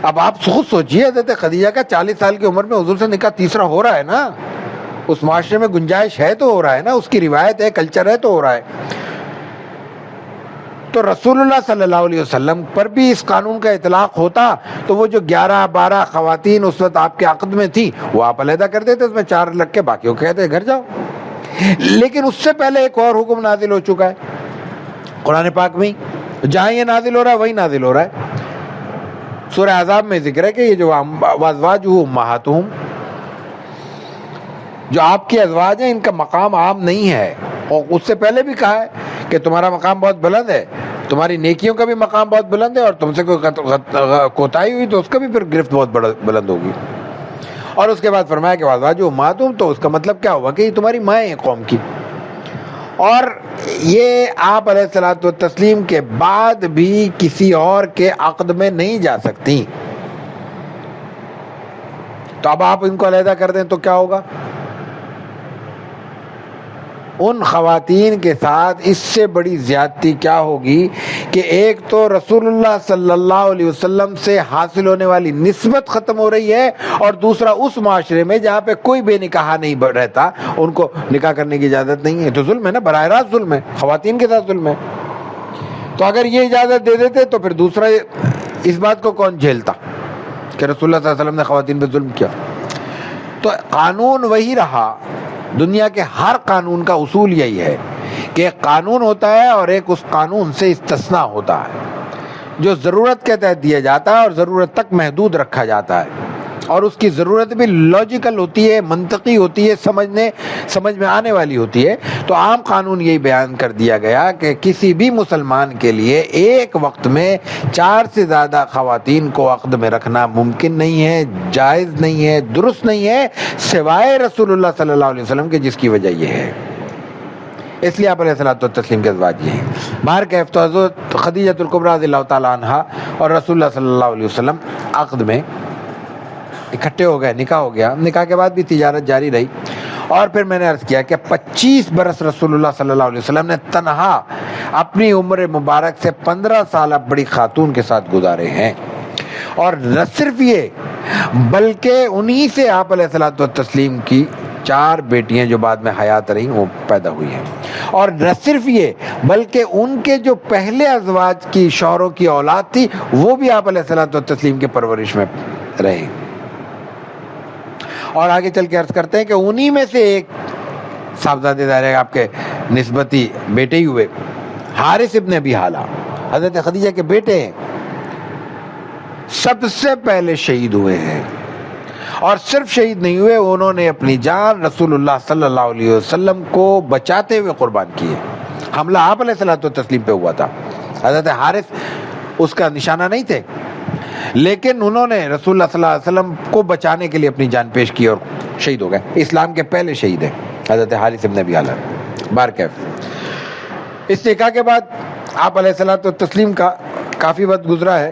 اب آپ خود سوچئے، حضرت خدیجہ کا 40 سال کی عمر میں حضور سے نکاح تیسرا ہو رہا ہے نا. اس معاشرے میں گنجائش ہے تو ہو رہا ہے نا، اس کی روایت ہے، کلچر ہے تو ہو رہا ہے. تو رسول اللہ صلی اللہ علیہ وسلم پر بھی اس قانون کا اطلاق ہوتا تو وہ جو 11-12 خواتین اس وقت آپ کے عقد میں تھی، وہ آپ علیحدہ کر دیتے، اس میں 4 لڑکے باقیوں کہتے گھر جاؤ. لیکن اس سے پہلے ایک اور حکم نازل ہو چکا ہے قرآن پاک میں، جہاں یہ نازل ہو رہا ہے وہی نازل ہو رہا ہے. سورہ احزاب میں ذکر ہے کہ یہ جو وازواجہ امہاتہم، جو آپ کے ازواج ہیں، ان کا مقام عام نہیں ہے. اور اس سے پہلے بھی کہا ہے کہ تمہارا مقام بہت بلند ہے، تمہاری نیکیوں کا بھی مقام بہت بلند ہے، اور تم سے کوئی کوتاہی ہوئی تو اس کا بھی پھر گرفت بہت بلند ہوگی. اور اس کے بعد فرمایا کہ وازواجہ امہاتہم، تو اس کا مطلب کیا ہوا کہ یہ تمہاری مائیں ہیں قوم کی. اور یہ آپ علیہ الصلوۃ والتسلیم کے بعد بھی کسی اور کے عقد میں نہیں جا سکتی. تو اب آپ ان کو علیحدہ کر دیں تو کیا ہوگا؟ ان خواتین کے ساتھ اس سے بڑی زیادتی کیا ہوگی کہ ایک تو رسول اللہ صلی اللہ علیہ وسلم سے حاصل ہونے والی نسبت ختم ہو رہی ہے، اور دوسرا اس معاشرے میں جہاں پہ کوئی بے نکاح نہیں رہتا، ان کو نکاح کرنے کی اجازت نہیں ہے. تو ظلم ہے نا، براہ راست ظلم ہے، خواتین کے ساتھ ظلم ہے. تو اگر یہ اجازت دے دیتے تو پھر دوسرا اس بات کو کون جھیلتا کہ رسول اللہ صلی اللہ علیہ وسلم نے خواتین پہ ظلم کیا. تو قانون وہی رہا. دنیا کے ہر قانون کا اصول یہی ہے کہ ایک قانون ہوتا ہے اور ایک اس قانون سے استثناء ہوتا ہے، جو ضرورت کے تحت دیا جاتا ہے اور ضرورت تک محدود رکھا جاتا ہے. اور اس کی ضرورت بھی لاجیکل ہوتی ہے، منطقی ہوتی ہے، سمجھ میں آنے والی ہوتی ہے. تو عام قانون یہی بیان کر دیا گیا کہ کسی بھی مسلمان کے لیے ایک وقت میں 4 سے زیادہ خواتین کو عقد میں رکھنا ممکن نہیں ہے، جائز نہیں ہے، درست نہیں ہے، سوائے رسول اللہ صلی اللہ علیہ وسلم کے، جس کی وجہ یہ ہے. اس لیے آپ علیہ الصلوۃ والتسلیم کے ازواج یہ ہیں. باہر کیف تو حضرت خدیجہ الکبریٰ رضی اللہ تعالیٰ عنہا اور رسول اللہ صلی اللہ علیہ وسلم عقد میں اکٹھے ہو گئے، نکاح ہو گیا. نکاح کے بعد بھی تجارت جاری رہی. اور پھر میں نے عرض کیا کہ 25 برس رسول اللہ صلی اللہ علیہ وسلم نے تنہا اپنی عمر مبارک سے 15 سالہ بڑی خاتون کے ساتھ گزارے ہیں. اور نہ صرف یہ بلکہ انہی سے آپ علیہ الصلوۃ والتسلیم کی 4 بیٹیاں جو بعد میں حیات رہیں وہ پیدا ہوئی ہیں. اور نہ صرف یہ بلکہ ان کے جو پہلے ازواج کی شوہروں کی اولاد تھی وہ بھی آپ علیہ الصلوۃ والتسلیم کے پرورش میں رہے. اور آگے چل کے عرض کرتے ہیں کہ انہی میں سے ایک صاحبزادے ظاہر آپ کے نسبتی بیٹے ہی ہوئے، حارث ابن ابی حالہ، حضرت خدیجہ کے بیٹے ہیں، سب سے پہلے شہید ہوئے ہیں. اور صرف شہید نہیں ہوئے، انہوں نے اپنی جان رسول اللہ صلی اللہ علیہ وسلم کو بچاتے ہوئے قربان کی ہے. حملہ آپ علیہ الصلوۃ والتسلیم پہ ہوا تھا. حضرت حارث اس کا نشانہ نہیں تھے، لیکن انہوں نے رسول اللہ صلی اللہ علیہ وسلم کو بچانے کے لیے اپنی جان پیش کی اور شہید ہو گئے. اسلام کے پہلے شہید ہیں حضرت حارث ابن ابی حالہ. بار کیف اس نکاح کے بعد آپ علیہ الصلوۃ والتسلیم کا کافی وقت گزرا ہے،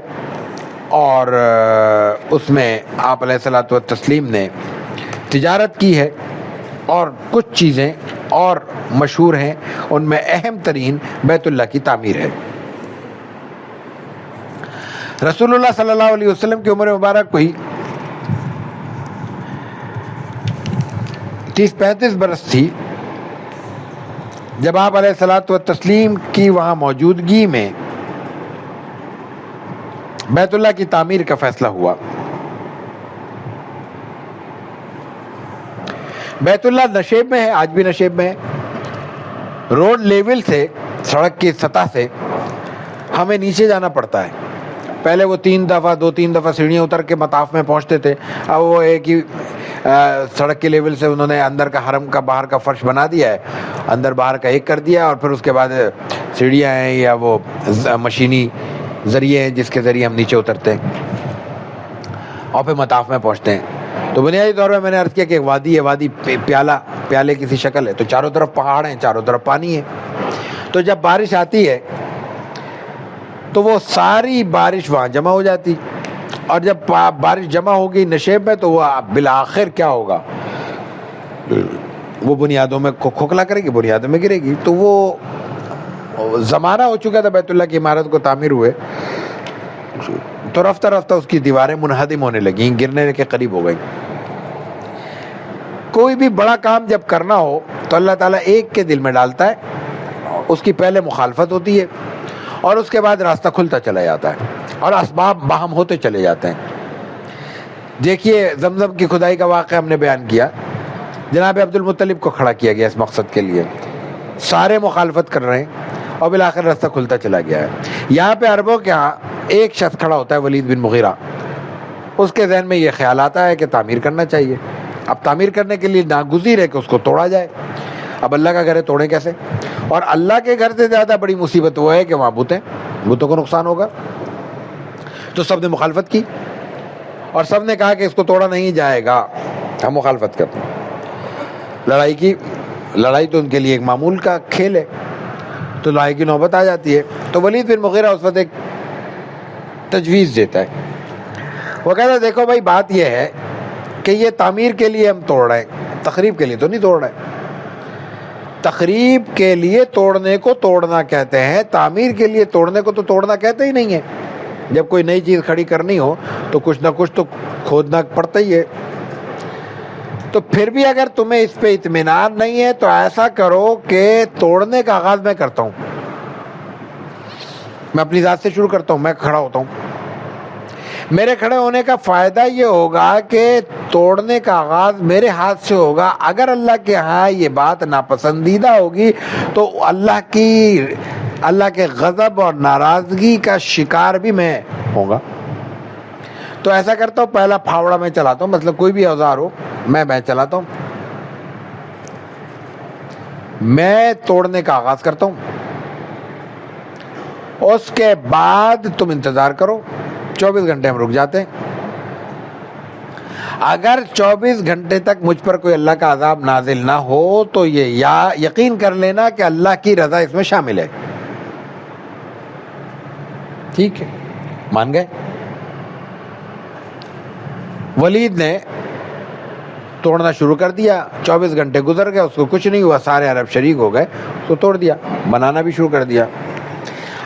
اور اس میں آپ علیہ الصلوۃ والتسلیم نے تجارت کی ہے، اور کچھ چیزیں اور مشہور ہیں، ان میں اہم ترین بیت اللہ کی تعمیر ہے۔ رسول اللہ صلی اللہ علیہ وسلم کی عمر مبارک کوئی 30-35 برس تھی جب آپ علیہ الصلوۃ والتسلیم کی وہاں موجودگی میں بیت اللہ کی تعمیر کا فیصلہ ہوا۔ بیت اللہ نشیب میں ہے، آج بھی نشیب میں ہے۔ روڈ لیول سے، سڑک کی سطح سے ہمیں نیچے جانا پڑتا ہے۔ پہلے وہ 2-3 دفعہ سیڑھیاں اتر کے مطاف میں پہنچتے تھے، اب وہ ایک ہی سڑک کے لیول سے انہوں نے اندر کا حرم کا باہر کا فرش بنا دیا ہے، اندر باہر کا ایک کر دیا، اور پھر اس کے بعد سیڑھیاں ہیں یا وہ مشینی ذریعے ہیں جس کے ذریعے ہم نیچے اترتے ہیں اور پھر مطاف میں پہنچتے ہیں۔ تو بنیادی طور پہ میں نے عرض کیا کہ ایک وادی ہے، وادی پیالے کی سی شکل ہے، تو چاروں طرف پہاڑ ہیں، چاروں طرف پانی ہے۔ تو جب بارش آتی ہے تو وہ ساری بارش وہاں جمع ہو جاتی، اور جب بارش جمع ہوگی نشیب میں تو وہ بالآخر کیا ہوگا، وہ بنیادوں میں کھوکھلا کرے گی، بنیادوں میں گرے گی۔ تو وہ زمانہ ہو چکا تھا بیت اللہ کی عمارت کو تعمیر ہوئے، تو رفتہ رفتہ اس کی دیواریں منہدم ہونے لگیں، گرنے کے قریب ہو گئیں۔ کوئی بھی بڑا کام جب کرنا ہو تو اللہ تعالیٰ ایک کے دل میں ڈالتا ہے، اس کی پہلے مخالفت ہوتی ہے اور اس کے بعد راستہ کھلتا چلا جاتا ہے اور اسباب باہم ہوتے چلے جاتے ہیں۔ دیکھیے زمزم کی کھدائی کا واقعہ ہم نے بیان کیا، جناب عبد المطلب کو کھڑا کیا گیا اس مقصد کے لیے، سارے مخالفت کر رہے ہیں اور بالآخر راستہ کھلتا چلا گیا ہے۔ یہاں پہ عربوں کے ہاں ایک شخص کھڑا ہوتا ہے، ولید بن مغیرہ، اس کے ذہن میں یہ خیال آتا ہے کہ تعمیر کرنا چاہیے۔ اب تعمیر کرنے کے لیے ناگزیر ہے کہ اس کو توڑا جائے۔ اب اللہ کا گھر ہے، توڑیں کیسے؟ اور اللہ کے گھر سے زیادہ بڑی مصیبت وہ ہے کہ وہاں بتوں کو نقصان ہوگا۔ تو سب نے مخالفت کی اور سب نے کہا کہ اس کو توڑا نہیں جائے گا، ہم مخالفت کرتے ہیں۔ لڑائی تو ان کے لیے ایک معمول کا کھیل ہے، تو لڑائی کی نوبت آ جاتی ہے۔ تو ولید بن مغیرہ اس وقت ایک تجویز دیتا ہے، وہ کہتا ہے دیکھو بھائی بات یہ ہے کہ یہ تعمیر کے لیے ہم توڑ رہے ہیں، تخریب کے لیے تو نہیں توڑ رہے ہیں۔ تخریب کے لیے توڑنے کو توڑنا کہتے ہیں، تعمیر کے لیے توڑنے کو تو توڑنا کہتے ہی نہیں ہے۔ جب کوئی نئی چیز کھڑی کرنی ہو تو کچھ نہ کچھ تو کھودنا پڑتا ہی ہے۔ تو پھر بھی اگر تمہیں اس پہ اطمینان نہیں ہے تو ایسا کرو کہ توڑنے کا آغاز میں کرتا ہوں، میں اپنی ذات سے شروع کرتا ہوں، میں کھڑا ہوتا ہوں۔ میرے کھڑے ہونے کا فائدہ یہ ہوگا کہ توڑنے کا آغاز میرے ہاتھ سے ہوگا۔ اگر اللہ کے ہاں یہ بات ناپسندیدہ ہوگی تو اللہ کے غضب اور ناراضگی کا شکار بھی میں ہوں گا۔ تو ایسا کرتا ہوں، پہلا پھاوڑا میں چلاتا ہوں، مطلب کوئی بھی اوزار ہو میں چلاتا ہوں، میں توڑنے کا آغاز کرتا ہوں، اس کے بعد تم انتظار کرو۔ 24 گھنٹے ہم رک جاتے ہیں۔ اگر 24 گھنٹے تک مجھ پر کوئی اللہ کا عذاب نازل نہ ہو تو یہ یقین کر لینا کہ اللہ کی رضا اس میں شامل ہے۔ ٹھیک ہے، مان گئے؟ ولید نے توڑنا شروع کر دیا، 24 گھنٹے گزر گئے، اس کو کچھ نہیں ہوا، سارے عرب شریک ہو گئے، اس کو توڑ دیا، بنانا بھی شروع کر دیا۔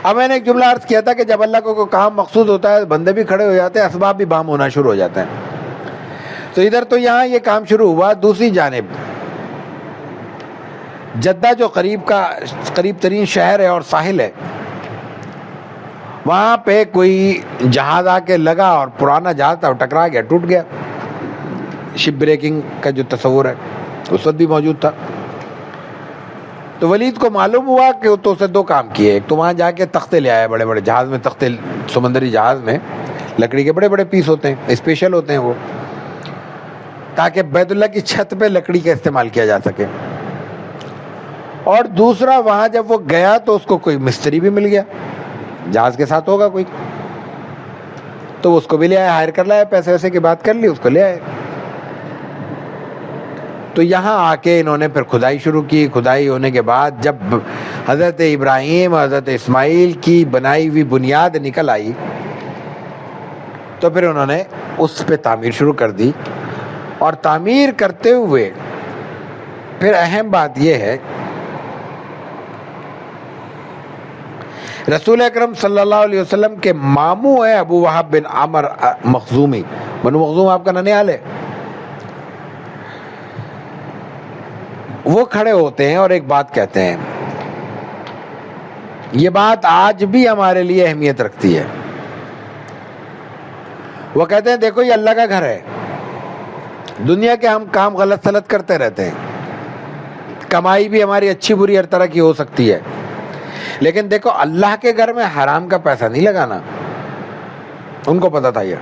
اب میں نے ایک جملہ عرض کیا تھا کہ جب اللہ کو کوئی کام مقصود ہوتا ہے بندے بھی کھڑے ہو جاتے ہیں، اسباب بھی بام ہونا شروع ہو جاتے ہیں۔ تو ادھر تو یہاں یہ کام شروع ہوا، دوسری جانب جدہ جو قریب ترین شہر ہے اور ساحل ہے، وہاں پہ کوئی جہاز آ کے لگا اور پرانا جہاز تھا، ٹکرا گیا، ٹوٹ گیا۔ شپ بریکنگ کا جو تصور ہے اس وقت بھی موجود تھا۔ تو ولید کو معلوم ہوا کہ تو اسے دو کام کیے، ایک تو وہاں جا کے تختے لے آیا، بڑے بڑے جہاز میں تختے، سمندری جہاز میں لکڑی کے بڑے بڑے پیس ہوتے ہیں، اسپیشل ہوتے ہیں وہ، تاکہ بیت اللہ کی چھت پہ لکڑی کا استعمال کیا جا سکے۔ اور دوسرا وہاں جب وہ گیا تو اس کو کوئی مستری بھی مل گیا، جہاز کے ساتھ ہوگا کوئی، تو اس کو بھی لے آیا، ہائر کر لایا، پیسے ویسے کی بات کر لی، اس کو لے آئے۔ تو یہاں آ کے انہوں نے پھر کھدائی شروع کی. کھدائی ہونے کے بعد جب حضرت ابراہیم حضرت اسماعیل کی بنائی ہوئی بنیاد نکل آئی تو پھر انہوں نے اس پہ تعمیر شروع کر دی. اور تعمیر کرتے ہوئے پھر اہم بات یہ ہے رسول اکرم صلی اللہ علیہ وسلم کے ماموں ہیں ابو وہب بن عامر مخزومی. بنو مخزوم آپ کا ننیال ہے. وہ کھڑے ہوتے ہیں اور ایک بات کہتے ہیں, یہ بات آج بھی ہمارے لیے اہمیت رکھتی ہے. وہ کہتے ہیں دیکھو یہ اللہ کا گھر ہے, دنیا کے ہم کام غلط سلط کرتے رہتے ہیں, کمائی بھی ہماری اچھی بری ہر طرح کی ہو سکتی ہے, لیکن دیکھو اللہ کے گھر میں حرام کا پیسہ نہیں لگانا. ان کو پتا تھا یہ,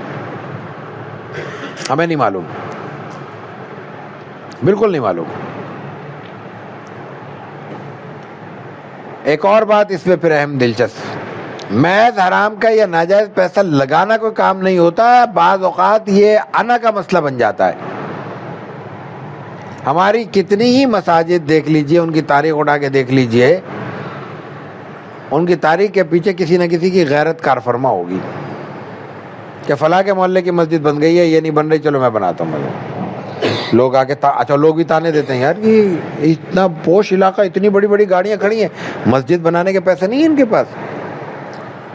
ہمیں نہیں معلوم, بالکل نہیں معلوم. ایک اور بات اس میں پھر اہم دلچسپ, محض حرام کا یا ناجائز پیسہ لگانا کوئی کام نہیں ہوتا. بعض اوقات یہ انا کا مسئلہ بن جاتا ہے. ہماری کتنی ہی مساجد دیکھ لیجئے, ان کی تاریخ اٹھا کے دیکھ لیجئے, ان کی تاریخ کے پیچھے کسی نہ کسی کی غیرت کار فرما ہوگی کہ فلاں کے محلے کی مسجد بن گئی ہے, یہ نہیں بن رہی, چلو میں بناتا ہوں. لوگ آ کے اچھا لوگ بھی تانے دیتے ہیں, یار یہ اتنا پوش علاقہ, اتنی بڑی بڑی گاڑیاں کھڑی ہیں, مسجد بنانے کے پیسے نہیں ہیں ان کے پاس.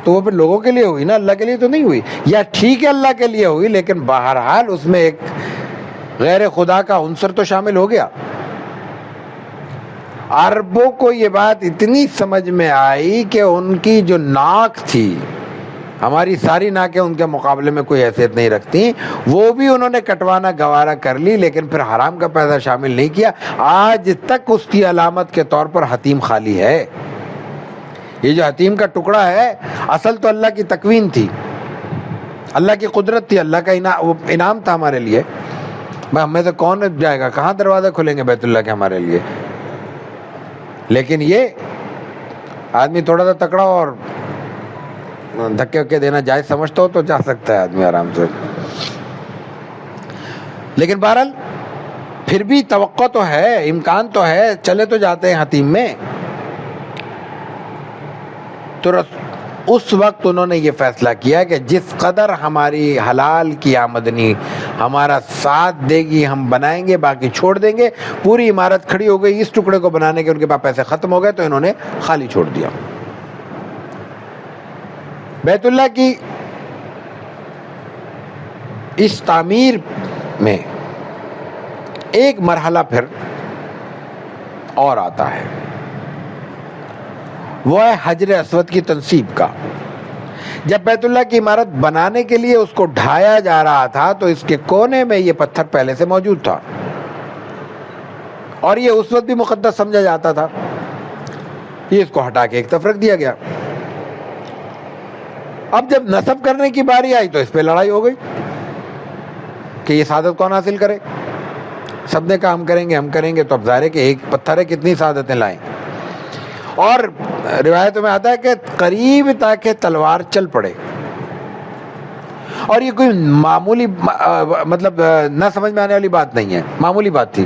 تو وہ پھر لوگوں کے لیے ہوئی نا, اللہ کے لیے تو نہیں ہوئی. یا ٹھیک ہے اللہ کے لیے ہوئی, لیکن بہرحال اس میں ایک غیر خدا کا عنصر تو شامل ہو گیا. عربوں کو یہ بات اتنی سمجھ میں آئی کہ ان کی جو ناک تھی, ہماری ساری ناکیں ان کے مقابلے میں کوئی حیثیت نہیں رکھتی, وہ بھی انہوں نے کٹوانا گوارا کر لی, لیکن پھر حرام کا پیسہ شامل نہیں کیا. آج تک اس کی علامت کے طور پر حتیم خالی ہے. یہ جو حتیم کا ٹکڑا ہے, اصل تو اللہ کی تکوین تھی, اللہ کی قدرت تھی, اللہ کا انعام تھا ہمارے لیے. ہم میں سے کون جائے گا, کہاں دروازے کھلیں گے بیت اللہ کے ہمارے لیے. لیکن یہ آدمی تھوڑا سا تکڑا اور دھکے وکے دینا جائز سمجھتا ہو تو جا سکتا ہے آدمی آرام سے. لیکن بہرحال پھر بھی توقع تو ہے, امکان تو ہے, چلے تو جاتے ہیں حتیم میں. تو اس وقت انہوں نے یہ فیصلہ کیا کہ جس قدر ہماری حلال کی آمدنی ہمارا ساتھ دے گی ہم بنائیں گے, باقی چھوڑ دیں گے. پوری عمارت کھڑی ہو گئی, اس ٹکڑے کو بنانے کے ان کے پاس پیسے ختم ہو گئے, تو انہوں نے خالی چھوڑ دیا. بیت اللہ کی اس تعمیر میں ایک مرحلہ پھر اور آتا ہے, وہ ہے حجر اسود کی تنصیب کا. جب بیت اللہ کی عمارت بنانے کے لیے اس کو ڈھایا جا رہا تھا تو اس کے کونے میں یہ پتھر پہلے سے موجود تھا, اور یہ اس وقت بھی مقدس سمجھا جاتا تھا. یہ اس کو ہٹا کے ایک طرف رکھ دیا گیا. اب جب نصب کرنے کی باری آئی تو اس پہ لڑائی ہو گئی کہ یہ سعادت کون حاصل کرے. سب نے کہا ہم کریں گے. تو اب ظاہر ہے کہ ایک پتھر ہے, کتنی سعادتیں لائیں. اور روایتوں میں آتا ہے کہ قریب تاکہ تلوار چل پڑے. اور یہ کوئی معمولی مطلب نہ سمجھ میں آنے والی بات نہیں ہے, معمولی بات تھی.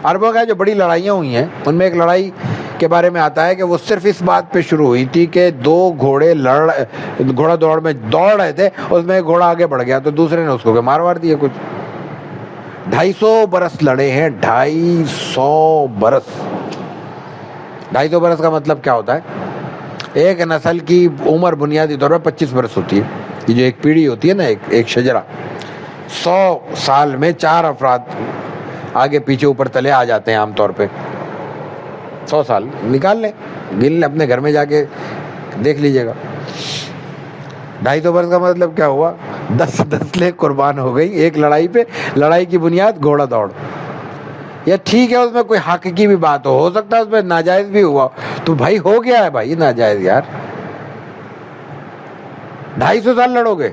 عربوں کا جو بڑی لڑائیاں ہوئی ہیں, ان میں ایک لڑائی کے بارے میں آتا ہے کہ وہ صرف اس بات پہ شروع ہوئی تھی کہ دو گھوڑے گھوڑا دوڑ میں دوڑ رہے تھے, اس میں ایک گھوڑا آگے بڑھ گیا تو دوسرے نے اس کو مار دیا. کچھ 250 برس لڑے ہیں, 250 برس. 250 برس کا مطلب کیا ہوتا ہے؟ ایک نسل کی عمر بنیادی طور پر 25 برس ہوتی ہے. یہ جو ایک پیڑھی ہوتی ہے نا, ایک شجرہ, 100 سال میں 4 افراد آگے پیچھے اوپر تلے آ جاتے ہیں عام طور پہ. 100 سال نکال لیں, گن لیں, اپنے گھر میں جا کے دیکھ لیجئے گا. 250 برس کا مطلب کیا ہوا؟ 10 نسلیں قربان ہو گئی ایک لڑائی پہ. لڑائی کی بنیاد گھوڑا دوڑ. یا ٹھیک ہے اس میں کوئی حق کی بھی بات ہو سکتا ہے اس میں ناجائز بھی ہوا, تو بھائی ہو گیا ہے بھائی ناجائز یار. 250 سال لڑو گے.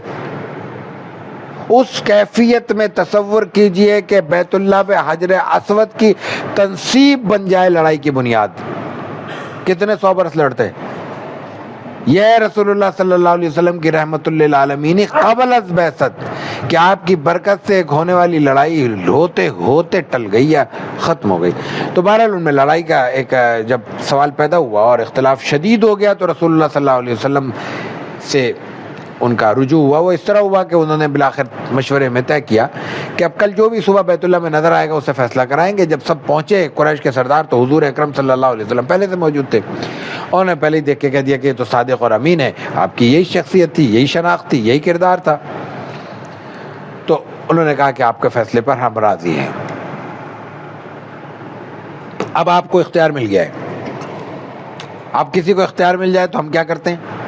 اس کیفیت میں تصور کیجئے کہ بیت اللہ پہ حجر اسود کی تنصیب بن جائے لڑائی کی بنیاد. کتنے 100 برس لڑتے, یہ ہے رسول اللہ صلی اللہ علیہ وسلم کی رحمت للعالمین قبل از بعثت کہ آپ کی برکت سے ایک ہونے والی لڑائی ہوتے ہوتے ٹل گئی یا ختم ہو گئی. تو بہرحال ان میں لڑائی کا ایک جب سوال پیدا ہوا اور اختلاف شدید ہو گیا تو رسول اللہ صلی اللہ علیہ وسلم سے ان کا رجوع ہوا. وہ اس طرح ہوا کہ انہوں نے بالآخر مشورے میں طے کیا کہ اب کل جو بھی صبح بیت اللہ میں نظر آئے گا اس سے فیصلہ کرائیں گے. جب سب پہنچے قریش کے سردار تو حضور اکرم صلی اللہ علیہ وسلم پہلے سے موجود تھے. انہوں نے پہلے ہی دیکھ کے کہہ دیا کہ یہ تو صادق اور امین ہے, آپ کی یہی شخصیت تھی, یہی شناخت تھی, یہی کردار تھا. تو انہوں نے کہا کہ آپ کے فیصلے پر ہم راضی ہیں. اب آپ کو اختیار مل گیا ہے. اب کسی کو اختیار مل جائے تو ہم کیا کرتے ہیں؟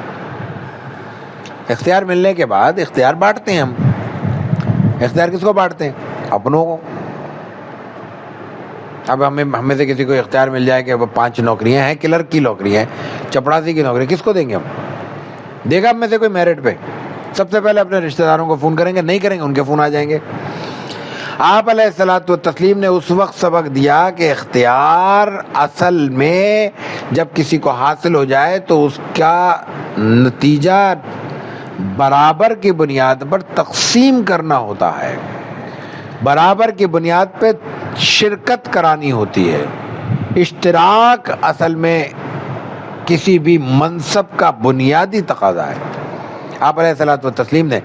اختیار ملنے کے بعد اختیار بانٹتے ہیں. ہم اختیار کس کو بانٹتے ہیں؟ اپنوں کو. اب ہمیں سے کسی کو اختیار مل جائے کہ وہ 5 نوکریاں ہیں, کلرک کی نوکریاں ہیں, چپڑاسی کی نوکری, کس کو دیں گے ہم؟ دے گا ہم میں سے کوئی میرٹ پہ؟ سب سے پہلے اپنے رشتہ داروں کو فون کریں گے, نہیں کریں گے ان کے فون آ جائیں گے. آپ علیہ الصلوۃ والتسلیم نے اس وقت سبق دیا کہ اختیار اصل میں جب کسی کو حاصل ہو جائے تو اس کا نتیجہ برابر کی بنیاد پر تقسیم کرنا ہوتا ہے, برابر کی بنیاد پہ شرکت کرانی ہوتی ہے. اشتراک اصل میں کسی بھی منصب کا بنیادی تقاضا ہے. آپ علیہ الصلوۃ والتسلیم نے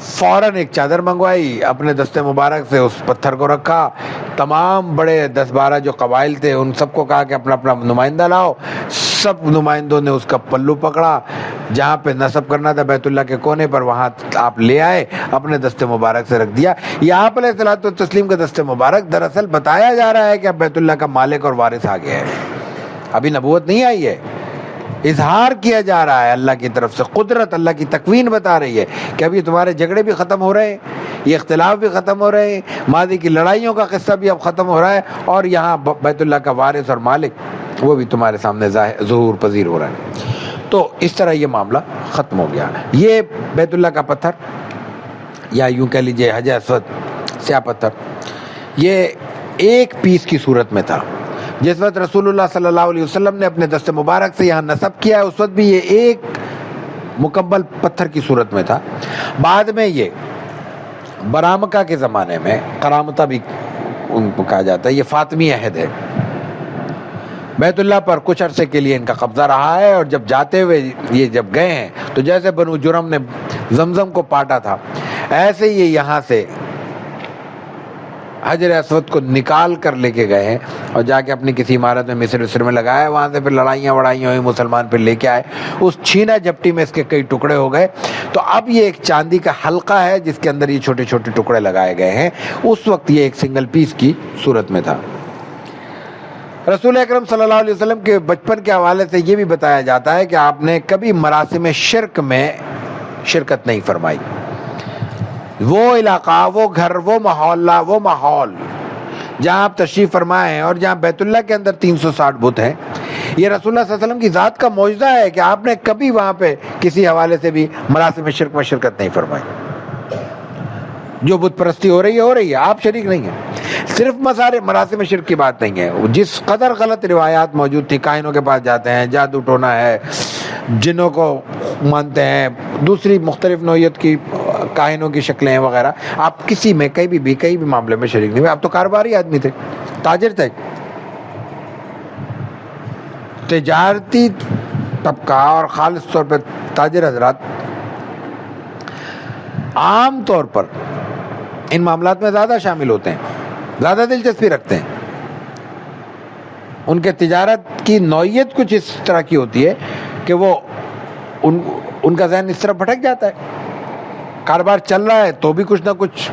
فوراً ایک چادر منگوائی, اپنے دستے مبارک سے اس پتھر کو رکھا, تمام بڑے 10-12 جو قبائل تھے ان سب کو کہا کہ اپنا اپنا نمائندہ لاؤ. سب نمائندوں نے اس کا پلو پکڑا, جہاں پہ نصب کرنا تھا بیت اللہ کے کونے پر وہاں آپ لے آئے, اپنے دستے مبارک سے رکھ دیا. یہ آپ علیہ الصلوۃ والتسلیم کا دستے مبارک دراصل بتایا جا رہا ہے کہ اب بیت اللہ کا مالک اور وارث آ گیا ہے, ابھی نبوت نہیں آئی ہے. اظہار کیا جا رہا ہے اللہ کی طرف سے, قدرت اللہ کی تکوین بتا رہی ہے کہ ابھی تمہارے جھگڑے بھی ختم ہو رہے ہیں, یہ اختلاف بھی ختم ہو رہے ہیں, ماضی کی لڑائیوں کا قصہ بھی اب ختم ہو رہا ہے, اور یہاں بیت اللہ کا وارث اور مالک وہ بھی تمہارے سامنے ظہور پذیر ہو رہا ہے. تو اس طرح یہ معاملہ ختم ہو گیا. یہ بیت اللہ کا پتھر یا یوں کہہ لیجئے حجر اسود سیاہ پتھر, یہ ایک پیس کی صورت میں تھا. جس وقت رسول اللہ صلی اللہ علیہ وسلم نے اپنے دست مبارک سے یہاں نصب کیا ہے اس وقت بھی یہ ایک مکمل پتھر کی صورت میں تھا. بعد میں یہ برامکہ کے زمانے میں, کرامتہ بھی ان کو کہا جاتا ہے, یہ فاطمی عہد ہے. بیت اللہ پر کچھ عرصے کے لیے ان کا قبضہ رہا ہے, اور جب جاتے ہوئے یہ جب گئے ہیں تو جیسے بنو جرم نے زمزم کو پاٹا تھا ایسے یہ یہاں سے حجر اسود کو نکال کر لے کے گئے ہیں اور جا کے اپنی کسی عمارت میں مصر میں لگایا. وہاں سے پھر لڑائیاں وڑائیاں ہوئی, مسلمان پھر لے کے آئے, اس چھینا جھپٹی میں اس کے کئی ٹکڑے ہو گئے. تو اب یہ ایک چاندی کا حلقہ ہے جس کے اندر یہ چھوٹے چھوٹے ٹکڑے لگائے گئے ہیں. اس وقت یہ ایک سنگل پیس کی صورت میں تھا. رسول اکرم صلی اللہ علیہ وسلم کے بچپن کے حوالے سے یہ بھی بتایا جاتا ہے کہ آپ نے کبھی مراسم شرک میں شرکت نہیں فرمائی. وہ علاقہ, وہ گھر, وہ محلہ, وہ ماحول جہاں آپ تشریف فرمائے ہیں اور جہاں بیت اللہ کے اندر 360 بت ہیں, یہ رسول اللہ صلی اللہ علیہ وسلم کی ذات کا معجزہ ہے کہ آپ نے کبھی وہاں پہ کسی حوالے سے بھی مراسم شرک میں شرکت نہیں فرمائی. جو بت پرستی ہو رہی ہے آپ شریک نہیں ہیں. صرف مراسم شرک کی بات نہیں ہے, جس قدر غلط روایات موجود تھی, کاہنوں کے پاس جاتے ہیں, جادو ٹونا ہے, جنوں کو مانتے ہیں, دوسری مختلف نوعیت کی کاہنوں کی شکلیں ہیں وغیرہ, آپ کسی میں کئی بھی معاملے میں شریک نہیں ہوئے. آپ تو کاروباری آدمی تھے, تاجر تھے. تجارتی طبقہ اور خالص طور پر تاجر حضرات عام طور پر ان معاملات میں زیادہ شامل ہوتے ہیں, زیادہ دلچسپی رکھتے ہیں. ان کے تجارت کی نوعیت کچھ اس طرح کی ہوتی ہے کہ وہ ان کا ذہن اس طرف بھٹک جاتا ہے. کاروبار چل رہا ہے تو بھی کچھ نہ کچھ,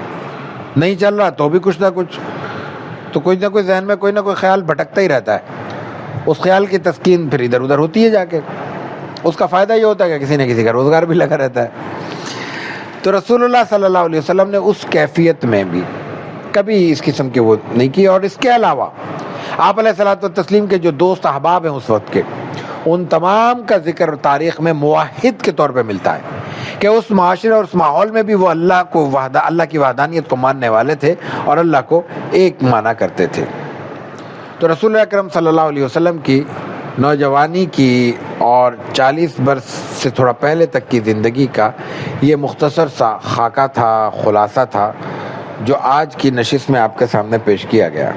نہیں چل رہا تو بھی کچھ نہ کچھ, تو کوئی نہ کوئی ذہن میں کوئی نہ کوئی خیال بھٹکتا ہی رہتا ہے. اس خیال کی تسکین پھر ادھر ادھر ہوتی ہے جا کے. اس کا فائدہ یہ ہوتا ہے کہ کسی نہ کسی کا روزگار بھی لگا رہتا ہے. تو رسول اللہ صلی اللہ علیہ وسلم نے اس کیفیت میں بھی کبھی اس قسم کے وہ نہیں کی. اور اس کے علاوہ آپ علیہ الصلوۃ والتسلیم کے جو دوست احباب ہیں اس وقت کے, ان تمام کا ذکر تاریخ میں موحد کے طور پہ ملتا ہے کہ اس معاشرے اور اس ماحول میں بھی وہ اللہ کی وحدانیت کو ماننے والے تھے اور اللہ کو ایک مانا کرتے تھے. تو رسول اکرم صلی اللہ علیہ وسلم کی نوجوانی کی اور 40 برس سے تھوڑا پہلے تک کی زندگی کا یہ مختصر سا خاکہ تھا، خلاصہ تھا، جو آج کی نشست میں آپ کے سامنے پیش کیا گیا۔